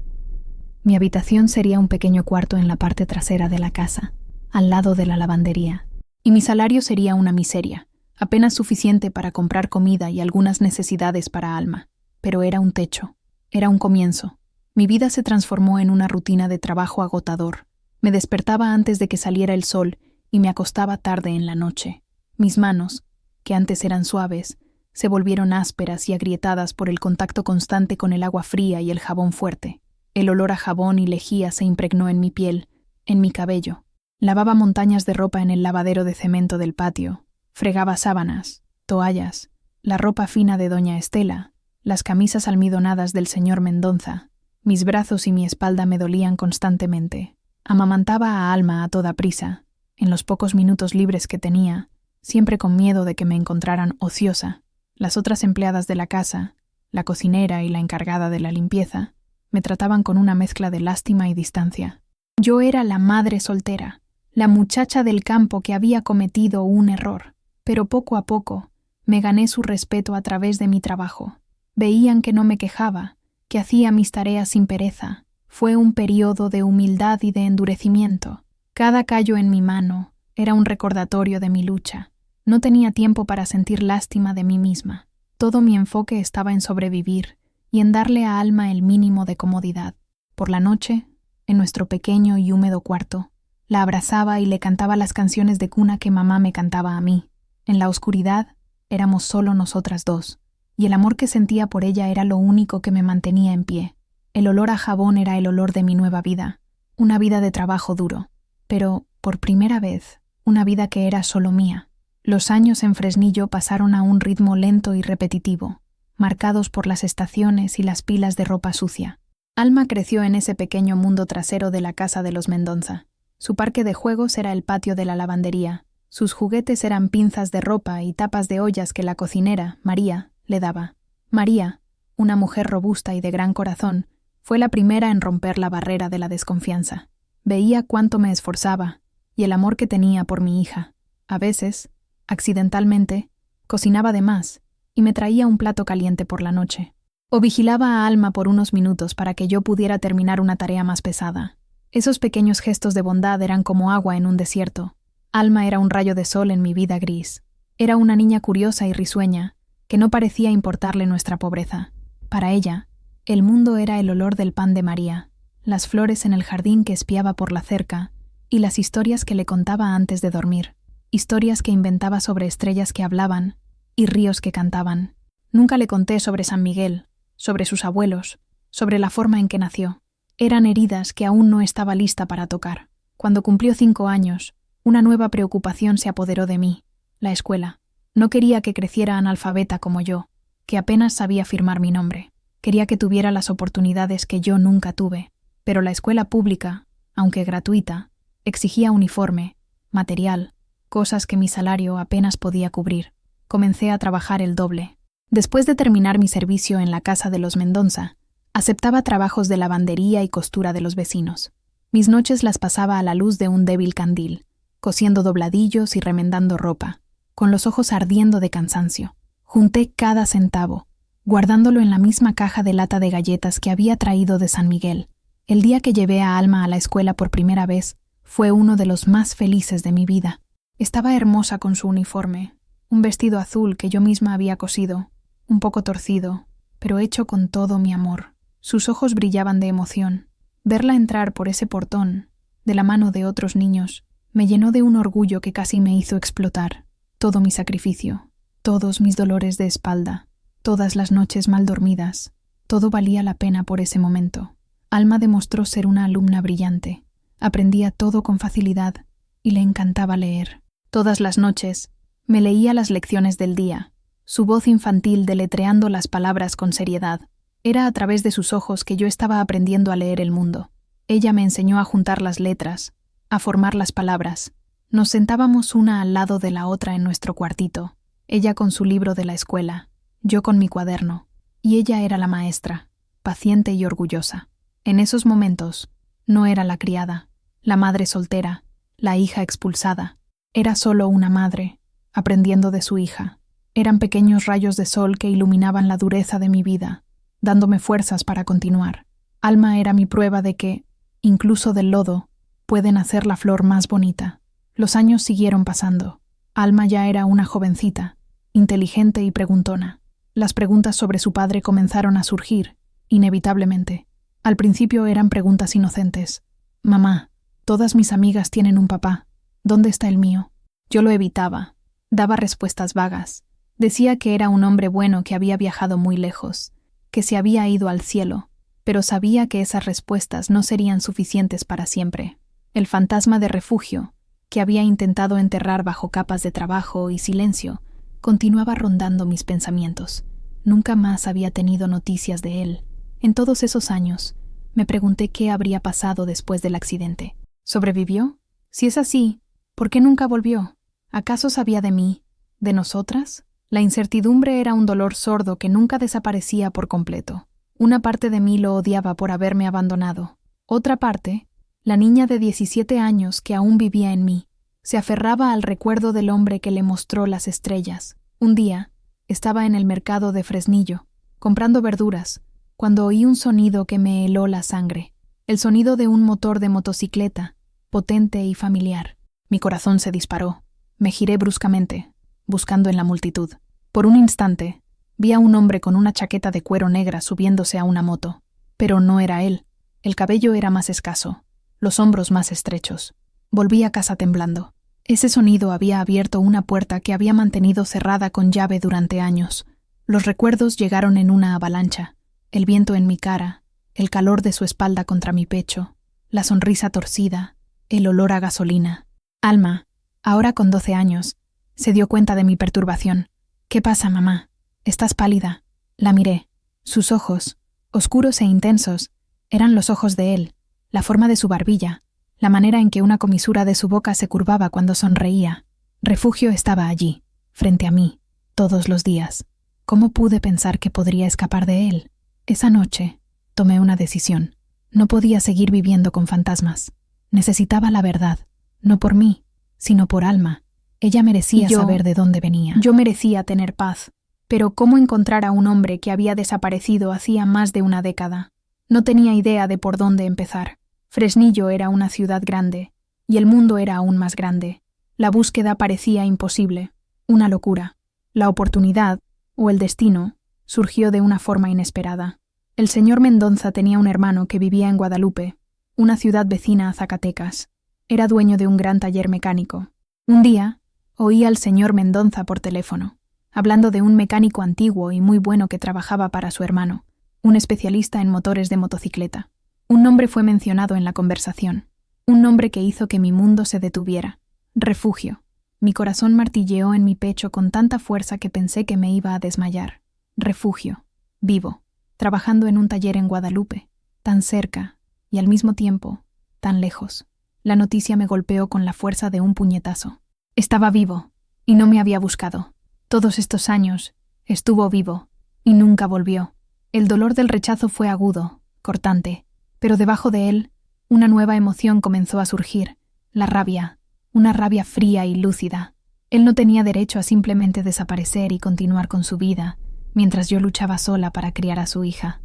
Mi habitación sería un pequeño cuarto en la parte trasera de la casa, al lado de la lavandería. Y mi salario sería una miseria, apenas suficiente para comprar comida y algunas necesidades para Alma. Pero era un techo, era un comienzo. Mi vida se transformó en una rutina de trabajo agotador. Me despertaba antes de que saliera el sol y me acostaba tarde en la noche. Mis manos, que antes eran suaves, se volvieron ásperas y agrietadas por el contacto constante con el agua fría y el jabón fuerte. El olor a jabón y lejía se impregnó en mi piel, en mi cabello. Lavaba montañas de ropa en el lavadero de cemento del patio. Fregaba sábanas, toallas, la ropa fina de doña Estela, las camisas almidonadas del señor Mendonza. Mis brazos y mi espalda me dolían constantemente. Amamantaba a Alma a toda prisa, en los pocos minutos libres que tenía, siempre con miedo de que me encontraran ociosa. Las otras empleadas de la casa, la cocinera y la encargada de la limpieza, me trataban con una mezcla de lástima y distancia. Yo era la madre soltera, la muchacha del campo que había cometido un error, pero poco a poco me gané su respeto a través de mi trabajo. Veían que no me quejaba, que hacía mis tareas sin pereza. Fue un periodo de humildad y de endurecimiento. Cada callo en mi mano era un recordatorio de mi lucha. No tenía tiempo para sentir lástima de mí misma. Todo mi enfoque estaba en sobrevivir y en darle a Alma el mínimo de comodidad. Por la noche, en nuestro pequeño y húmedo cuarto, la abrazaba y le cantaba las canciones de cuna que mamá me cantaba a mí. En la oscuridad, éramos solo nosotras dos, y el amor que sentía por ella era lo único que me mantenía en pie. El olor a jabón era el olor de mi nueva vida, una vida de trabajo duro, pero, por primera vez, una vida que era solo mía. Los años en Fresnillo pasaron a un ritmo lento y repetitivo, marcados por las estaciones y las pilas de ropa sucia. Alma creció en ese pequeño mundo trasero de la casa de los Mendonza. Su parque de juegos era el patio de la lavandería. Sus juguetes eran pinzas de ropa y tapas de ollas que la cocinera, María, le daba. María, una mujer robusta y de gran corazón, fue la primera en romper la barrera de la desconfianza. Veía cuánto me esforzaba y el amor que tenía por mi hija. A veces, accidentalmente, cocinaba de más y me traía un plato caliente por la noche. O vigilaba a Alma por unos minutos para que yo pudiera terminar una tarea más pesada. Esos pequeños gestos de bondad eran como agua en un desierto. Alma era un rayo de sol en mi vida gris. Era una niña curiosa y risueña, que no parecía importarle nuestra pobreza. Para ella, el mundo era el olor del pan de María, las flores en el jardín que espiaba por la cerca y las historias que le contaba antes de dormir. Historias que inventaba sobre estrellas que hablaban y ríos que cantaban. Nunca le conté sobre San Miguel, sobre sus abuelos, sobre la forma en que nació. Eran heridas que aún no estaba lista para tocar. Cuando cumplió 5 años, una nueva preocupación se apoderó de mí, la escuela. No quería que creciera analfabeta como yo, que apenas sabía firmar mi nombre. Quería que tuviera las oportunidades que yo nunca tuve. Pero la escuela pública, aunque gratuita, exigía uniforme, material, cosas que mi salario apenas podía cubrir. Comencé a trabajar el doble. Después de terminar mi servicio en la casa de los Mendonza, aceptaba trabajos de lavandería y costura de los vecinos. Mis noches las pasaba a la luz de un débil candil, cosiendo dobladillos y remendando ropa, con los ojos ardiendo de cansancio. Junté cada centavo, guardándolo en la misma caja de lata de galletas que había traído de San Miguel. El día que llevé a Alma a la escuela por primera vez fue uno de los más felices de mi vida. Estaba hermosa con su uniforme, un vestido azul que yo misma había cosido, un poco torcido, pero hecho con todo mi amor. Sus ojos brillaban de emoción. Verla entrar por ese portón, de la mano de otros niños, me llenó de un orgullo que casi me hizo explotar. Todo mi sacrificio, todos mis dolores de espalda, Todas las noches mal dormidas, todo valía la pena por ese momento. Alma demostró ser una alumna brillante. Aprendía todo con facilidad y le encantaba leer. Todas las noches me leía las lecciones del día, su voz infantil deletreando las palabras con seriedad. Era a través de sus ojos que yo estaba aprendiendo a leer el mundo. Ella me enseñó a juntar las letras, a formar las palabras. Nos sentábamos una al lado de la otra en nuestro cuartito, ella con su libro de la escuela, yo con mi cuaderno, y ella era la maestra, paciente y orgullosa. En esos momentos, no era la criada, la madre soltera, la hija expulsada. Era solo una madre, aprendiendo de su hija. Eran pequeños rayos de sol que iluminaban la dureza de mi vida, dándome fuerzas para continuar. Alma era mi prueba de que, incluso del lodo, puede nacer la flor más bonita. Los años siguieron pasando. Alma ya era una jovencita, inteligente y preguntona. Las preguntas sobre su padre comenzaron a surgir, inevitablemente. Al principio eran preguntas inocentes. «Mamá, todas mis amigas tienen un papá. ¿Dónde está el mío?» Yo lo evitaba. Daba respuestas vagas. Decía que era un hombre bueno que había viajado muy lejos, que se había ido al cielo, pero sabía que esas respuestas no serían suficientes para siempre. El fantasma de refugio, que había intentado enterrar bajo capas de trabajo y silencio, continuaba rondando mis pensamientos. Nunca más había tenido noticias de él. En todos esos años, me pregunté qué habría pasado después del accidente. ¿Sobrevivió? Si es así, ¿por qué nunca volvió? ¿Acaso sabía de mí? ¿De nosotras? La incertidumbre era un dolor sordo que nunca desaparecía por completo. Una parte de mí lo odiaba por haberme abandonado. Otra parte, la niña de 17 años que aún vivía en mí, se aferraba al recuerdo del hombre que le mostró las estrellas. Un día, estaba en el mercado de Fresnillo, comprando verduras, cuando oí un sonido que me heló la sangre. El sonido de un motor de motocicleta, potente y familiar. Mi corazón se disparó. Me giré bruscamente, buscando en la multitud. Por un instante, vi a un hombre con una chaqueta de cuero negra subiéndose a una moto. Pero no era él. El cabello era más escaso, los hombros más estrechos. Volví a casa temblando. Ese sonido había abierto una puerta que había mantenido cerrada con llave durante años. Los recuerdos llegaron en una avalancha. El viento en mi cara, el calor de su espalda contra mi pecho, la sonrisa torcida, el olor a gasolina. Alma, ahora con 12 años, se dio cuenta de mi perturbación. «¿Qué pasa, mamá? Estás pálida». La miré. Sus ojos, oscuros e intensos, eran los ojos de él, la forma de su barbilla, la manera en que una comisura de su boca se curvaba cuando sonreía. Refugio estaba allí, frente a mí, todos los días. ¿Cómo pude pensar que podría escapar de él? Esa noche, tomé una decisión. No podía seguir viviendo con fantasmas. Necesitaba la verdad, no por mí, sino por Alma. Ella merecía saber de dónde venía. Yo merecía tener paz. Pero ¿cómo encontrar a un hombre que había desaparecido hacía más de una década? No tenía idea de por dónde empezar. Fresnillo era una ciudad grande, y el mundo era aún más grande. La búsqueda parecía imposible, una locura. La oportunidad, o el destino, surgió de una forma inesperada. El señor Mendonza tenía un hermano que vivía en Guadalupe, una ciudad vecina a Zacatecas. Era dueño de un gran taller mecánico. Un día, oí al señor Mendonza por teléfono, hablando de un mecánico antiguo y muy bueno que trabajaba para su hermano, un especialista en motores de motocicleta. Un nombre fue mencionado en la conversación, un nombre que hizo que mi mundo se detuviera. Refugio. Mi corazón martilleó en mi pecho con tanta fuerza que pensé que me iba a desmayar. Refugio. Vivo. Trabajando en un taller en Guadalupe, tan cerca y al mismo tiempo, tan lejos. La noticia me golpeó con la fuerza de un puñetazo. Estaba vivo, y no me había buscado. Todos estos años, estuvo vivo, y nunca volvió. El dolor del rechazo fue agudo, cortante, pero debajo de él, una nueva emoción comenzó a surgir, la rabia, una rabia fría y lúcida. Él no tenía derecho a simplemente desaparecer y continuar con su vida, mientras yo luchaba sola para criar a su hija.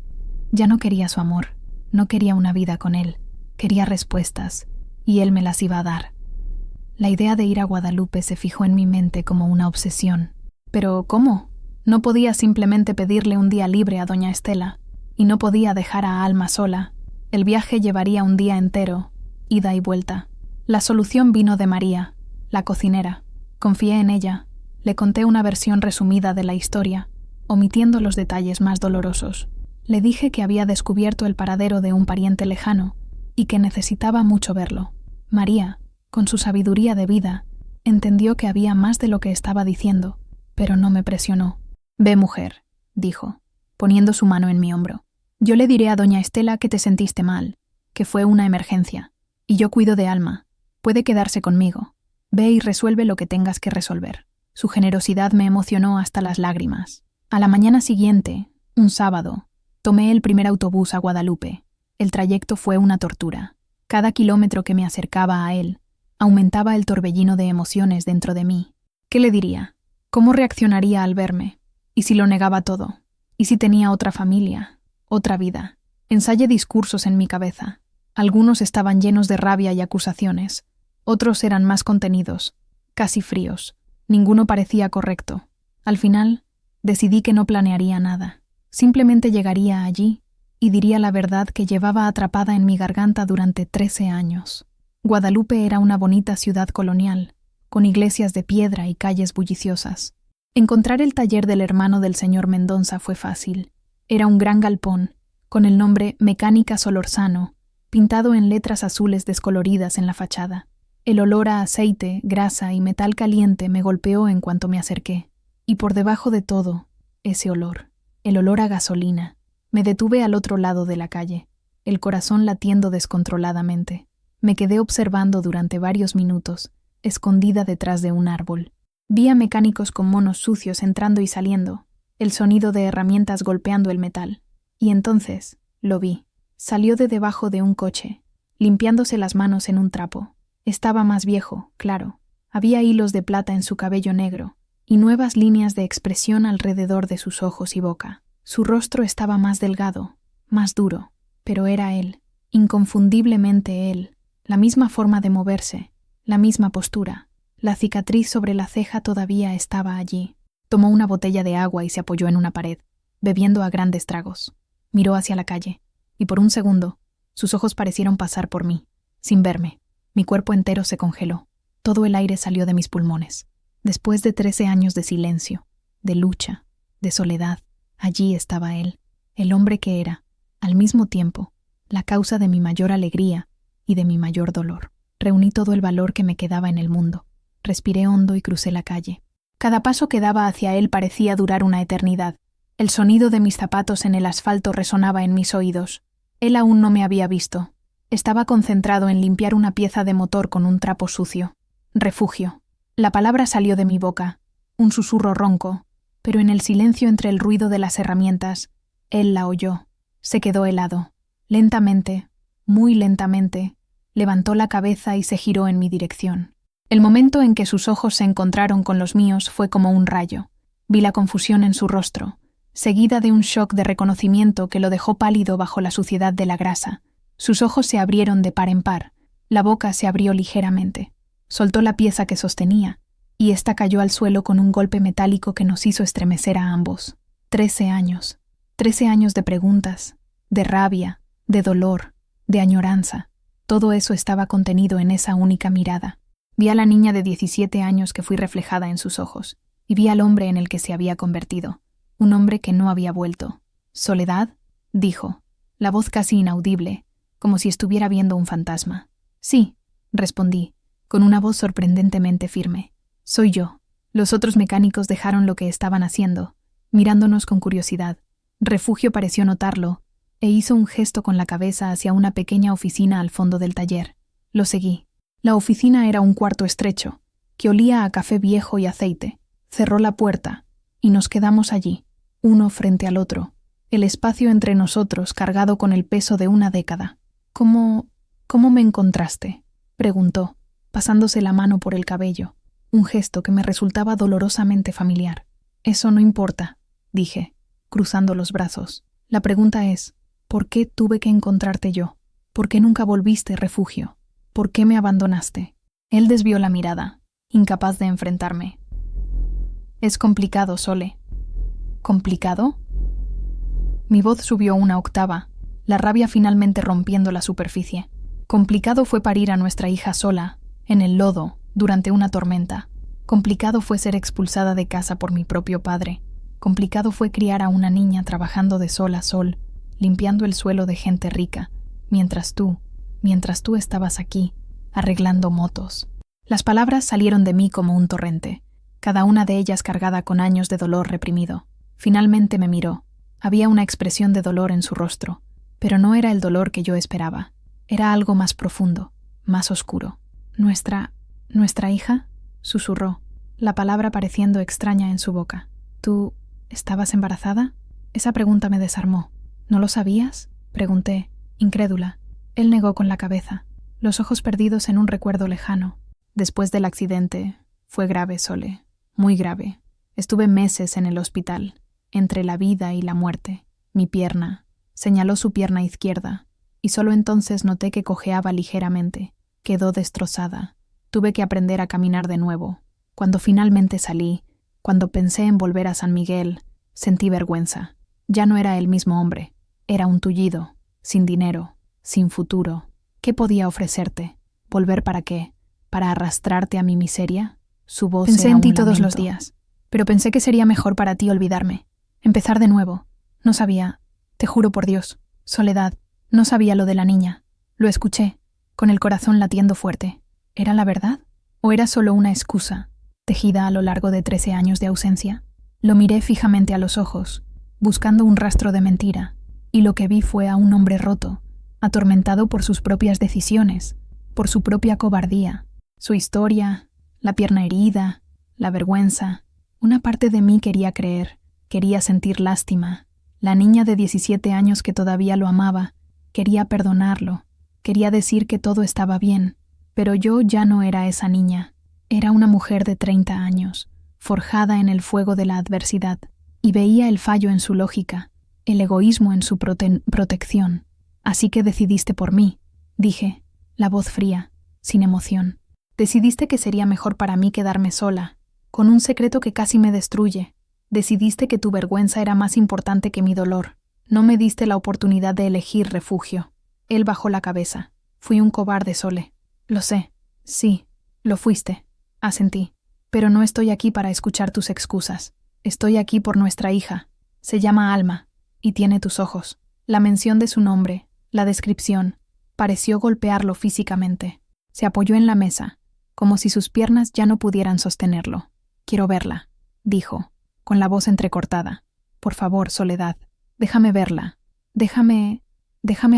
Ya no quería su amor, no quería una vida con él, quería respuestas, y él me las iba a dar. La idea de ir a Guadalupe se fijó en mi mente como una obsesión. Pero, ¿cómo? No podía simplemente pedirle un día libre a doña Estela, y no podía dejar a Alma sola. El viaje llevaría un día entero, ida y vuelta. La solución vino de María, la cocinera. Confié en ella, le conté una versión resumida de la historia. omitiendo los detalles más dolorosos. Le dije que había descubierto el paradero de un pariente lejano y que necesitaba mucho verlo. María, con su sabiduría de vida, entendió que había más de lo que estaba diciendo, pero no me presionó. «Ve, mujer», dijo, poniendo su mano en mi hombro. «Yo le diré a doña Estela que te sentiste mal, que fue una emergencia, y yo cuido de Alma. Puede quedarse conmigo. Ve y resuelve lo que tengas que resolver». Su generosidad me emocionó hasta las lágrimas. A la mañana siguiente, un sábado, tomé el primer autobús a Guadalupe. El trayecto fue una tortura. Cada kilómetro que me acercaba a él, aumentaba el torbellino de emociones dentro de mí. ¿Qué le diría? ¿Cómo reaccionaría al verme? ¿Y si lo negaba todo? ¿Y si tenía otra familia? ¿Otra vida? Ensayé discursos en mi cabeza. Algunos estaban llenos de rabia y acusaciones. Otros eran más contenidos, casi fríos. Ninguno parecía correcto. Al final, decidí que no planearía nada. Simplemente llegaría allí y diría la verdad que llevaba atrapada en mi garganta durante 13 años. Guadalupe era una bonita ciudad colonial, con iglesias de piedra y calles bulliciosas. Encontrar el taller del hermano del señor Mendonça fue fácil. Era un gran galpón, con el nombre Mecánica Solorzano, pintado en letras azules descoloridas en la fachada. El olor a aceite, grasa y metal caliente me golpeó en cuanto me acerqué. Y por debajo de todo, ese olor, el olor a gasolina. Me detuve al otro lado de la calle, el corazón latiendo descontroladamente. Me quedé observando durante varios minutos, escondida detrás de un árbol. Vi a mecánicos con monos sucios entrando y saliendo, el sonido de herramientas golpeando el metal. Y entonces, lo vi. Salió de debajo de un coche, limpiándose las manos en un trapo. Estaba más viejo, claro. Había hilos de plata en su cabello negro y nuevas líneas de expresión alrededor de sus ojos y boca. Su rostro estaba más delgado, más duro, pero era él, inconfundiblemente él. La misma forma de moverse, la misma postura. La cicatriz sobre la ceja todavía estaba allí. Tomó una botella de agua y se apoyó en una pared, bebiendo a grandes tragos. Miró hacia la calle, y por un segundo, sus ojos parecieron pasar por mí, sin verme. Mi cuerpo entero se congeló. Todo el aire salió de mis pulmones. Después de 13 años de silencio, de lucha, de soledad, allí estaba él, el hombre que era, al mismo tiempo, la causa de mi mayor alegría y de mi mayor dolor. Reuní todo el valor que me quedaba en el mundo. Respiré hondo y crucé la calle. Cada paso que daba hacia él parecía durar una eternidad. El sonido de mis zapatos en el asfalto resonaba en mis oídos. Él aún no me había visto. Estaba concentrado en limpiar una pieza de motor con un trapo sucio. Refugio. La palabra salió de mi boca, un susurro ronco, pero en el silencio entre el ruido de las herramientas, él la oyó. Se quedó helado. Lentamente, muy lentamente, levantó la cabeza y se giró en mi dirección. El momento en que sus ojos se encontraron con los míos fue como un rayo. Vi la confusión en su rostro, seguida de un shock de reconocimiento que lo dejó pálido bajo la suciedad de la grasa. Sus ojos se abrieron de par en par, la boca se abrió ligeramente. Soltó la pieza que sostenía, y ésta cayó al suelo con un golpe metálico que nos hizo estremecer a ambos. 13 años. 13 años de preguntas, de rabia, de dolor, de añoranza. Todo eso estaba contenido en esa única mirada. Vi a la niña de 17 años que fui reflejada en sus ojos, y vi al hombre en el que se había convertido, un hombre que no había vuelto. «¿Soledad?», dijo, la voz casi inaudible, como si estuviera viendo un fantasma. «Sí», respondí, con una voz sorprendentemente firme. «Soy yo». Los otros mecánicos dejaron lo que estaban haciendo, mirándonos con curiosidad. Refugio pareció notarlo, e hizo un gesto con la cabeza hacia una pequeña oficina al fondo del taller. Lo seguí. La oficina era un cuarto estrecho, que olía a café viejo y aceite. Cerró la puerta, y nos quedamos allí, uno frente al otro, el espacio entre nosotros cargado con el peso de una década. «¿Cómo me encontraste?», preguntó, pasándose la mano por el cabello, un gesto que me resultaba dolorosamente familiar. «Eso no importa», dije, cruzando los brazos. «La pregunta es, ¿por qué tuve que encontrarte yo? ¿Por qué nunca volviste, Refugio? ¿Por qué me abandonaste?». Él desvió la mirada, incapaz de enfrentarme. «Es complicado, Sole». «¿Complicado?». Mi voz subió una octava, la rabia finalmente rompiendo la superficie. Complicado fue parir a nuestra hija sola, en el lodo, durante una tormenta. Complicado fue ser expulsada de casa por mi propio padre. Complicado fue criar a una niña trabajando de sol a sol, limpiando el suelo de gente rica, mientras tú estabas aquí, arreglando motos. Las palabras salieron de mí como un torrente, cada una de ellas cargada con años de dolor reprimido. Finalmente me miró. Había una expresión de dolor en su rostro, pero no era el dolor que yo esperaba. Era algo más profundo, más oscuro. ¿Nuestra hija?», susurró, la palabra pareciendo extraña en su boca. «¿Tú estabas embarazada?». Esa pregunta me desarmó. «¿No lo sabías?», pregunté, incrédula. Él negó con la cabeza, los ojos perdidos en un recuerdo lejano. «Después del accidente, fue grave, Sole, muy grave. Estuve meses en el hospital, entre la vida y la muerte. Mi pierna», señaló su pierna izquierda, y solo entonces noté que cojeaba ligeramente. Quedó destrozada. Tuve que aprender a caminar de nuevo. Cuando finalmente salí, cuando pensé en volver a San Miguel, sentí vergüenza. Ya no era el mismo hombre. Era un tullido, sin dinero, sin futuro. ¿Qué podía ofrecerte? ¿Volver para qué? ¿Para arrastrarte a mi miseria?». Su voz Pensé era en ti un todos los lamento. días, pero pensé que sería mejor para ti olvidarme. Empezar de nuevo. No sabía, te juro por Dios, Soledad, no sabía lo de la niña. Lo escuché, con el corazón latiendo fuerte. ¿Era la verdad? ¿O era solo una excusa, tejida a lo largo de 13 años de ausencia? Lo miré fijamente a los ojos, buscando un rastro de mentira, y lo que vi fue a un hombre roto, atormentado por sus propias decisiones, por su propia cobardía, su historia, la pierna herida, la vergüenza. Una parte de mí quería creer, quería sentir lástima. La niña de 17 años que todavía lo amaba, quería perdonarlo, quería decir que todo estaba bien, pero yo ya no era esa niña. Era una mujer de 30 años, forjada en el fuego de la adversidad, y veía el fallo en su lógica, el egoísmo en su protección. «Así que decidiste por mí», dije, la voz fría, sin emoción. «Decidiste que sería mejor para mí quedarme sola, con un secreto que casi me destruye. Decidiste que tu vergüenza era más importante que mi dolor. No me diste la oportunidad de elegir refugio». Él bajó la cabeza. «Fui un cobarde, Sole». «Lo sé. Sí, lo fuiste», asentí. «Pero no estoy aquí para escuchar tus excusas. Estoy aquí por nuestra hija. Se llama Alma, y tiene tus ojos». La mención de su nombre, la descripción, pareció golpearlo físicamente. Se apoyó en la mesa, como si sus piernas ya no pudieran sostenerlo. «Quiero verla», dijo, con la voz entrecortada. «Por favor, Soledad, déjame verla. Déjame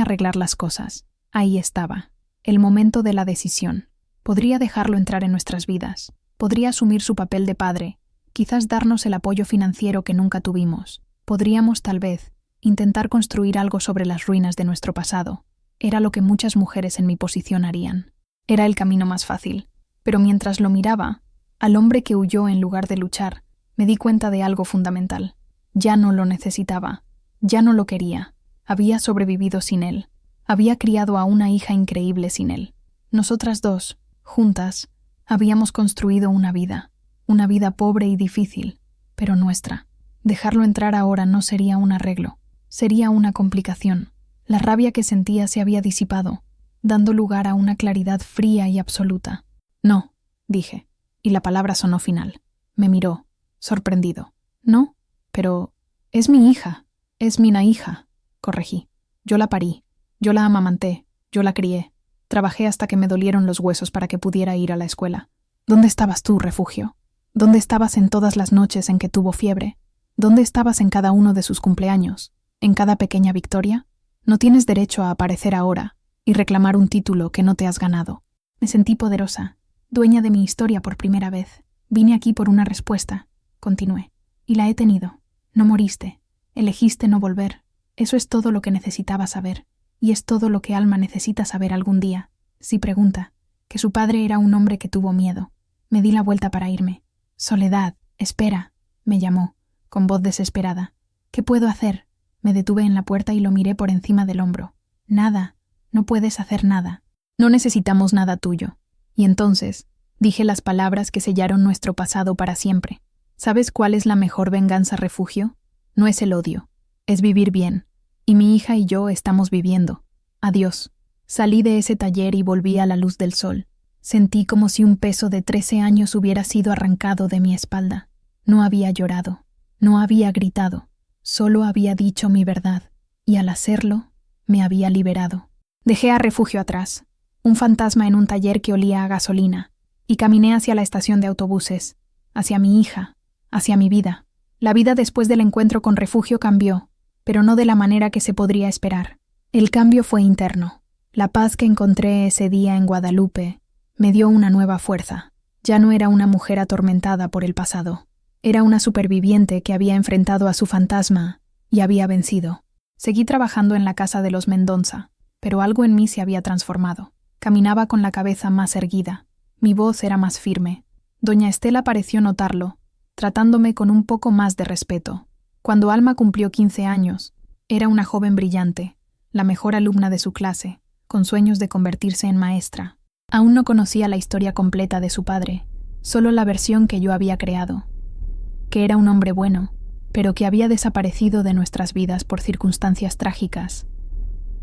arreglar las cosas». Ahí estaba, el momento de la decisión. Podría dejarlo entrar en nuestras vidas. Podría asumir su papel de padre, quizás darnos el apoyo financiero que nunca tuvimos. Podríamos, tal vez, intentar construir algo sobre las ruinas de nuestro pasado. Era lo que muchas mujeres en mi posición harían. Era el camino más fácil. Pero mientras lo miraba, al hombre que huyó en lugar de luchar, me di cuenta de algo fundamental. Ya no lo necesitaba. Ya no lo quería. Había sobrevivido sin él. Había criado a una hija increíble sin él. Nosotras dos, juntas, habíamos construido una vida pobre y difícil, pero nuestra. Dejarlo entrar ahora no sería un arreglo, sería una complicación. La rabia que sentía se había disipado, dando lugar a una claridad fría y absoluta. «No», dije, y la palabra sonó final. Me miró, sorprendido. «No, pero es mi hija, es mi hija», corregí. «Yo la parí, yo la amamanté, yo la crié. Trabajé hasta que me dolieron los huesos para que pudiera ir a la escuela. ¿Dónde estabas tú, refugio? ¿Dónde estabas en todas las noches en que tuvo fiebre? ¿Dónde estabas en cada uno de sus cumpleaños? ¿En cada pequeña victoria? No tienes derecho a aparecer ahora y reclamar un título que no te has ganado». Me sentí poderosa, dueña de mi historia por primera vez. «Vine aquí por una respuesta», continué, «y la he tenido. No moriste. Elegiste no volver. Eso es todo lo que necesitaba saber. Y es todo lo que Alma necesita saber algún día. Si pregunta, que su padre era un hombre que tuvo miedo». Me di la vuelta para irme. «Soledad, espera», me llamó, con voz desesperada. «¿Qué puedo hacer?». Me detuve en la puerta y lo miré por encima del hombro. «Nada, no puedes hacer nada. No necesitamos nada tuyo». Y entonces dije las palabras que sellaron nuestro pasado para siempre. ¿Sabes cuál es la mejor venganza, refugio? No es el odio, es vivir bien. Y mi hija y yo estamos viviendo. Adiós. Salí de ese taller y volví a la luz del sol. Sentí como si un peso de 13 años hubiera sido arrancado de mi espalda. No había llorado. No había gritado, solo había dicho mi verdad, y al hacerlo, me había liberado. Dejé a Refugio atrás, un fantasma en un taller que olía a gasolina, y caminé hacia la estación de autobuses, hacia mi hija, hacia mi vida. La vida después del encuentro con Refugio cambió, pero no de la manera que se podría esperar. El cambio fue interno. La paz que encontré ese día en Guadalupe me dio una nueva fuerza. Ya no era una mujer atormentada por el pasado. Era una superviviente que había enfrentado a su fantasma y había vencido. Seguí trabajando en la casa de los Mendonza, pero algo en mí se había transformado. Caminaba con la cabeza más erguida. Mi voz era más firme. Doña Estela pareció notarlo, tratándome con un poco más de respeto. Cuando Alma cumplió 15 años, era una joven brillante, la mejor alumna de su clase, con sueños de convertirse en maestra. Aún no conocía la historia completa de su padre, solo la versión que yo había creado. Que era un hombre bueno, pero que había desaparecido de nuestras vidas por circunstancias trágicas.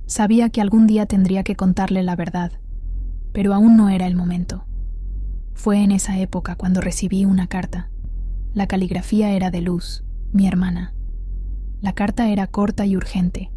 Sabía que algún día tendría que contarle la verdad, pero aún no era el momento. Fue en esa época cuando recibí una carta. La caligrafía era de Luz, mi hermana. La carta era corta y urgente.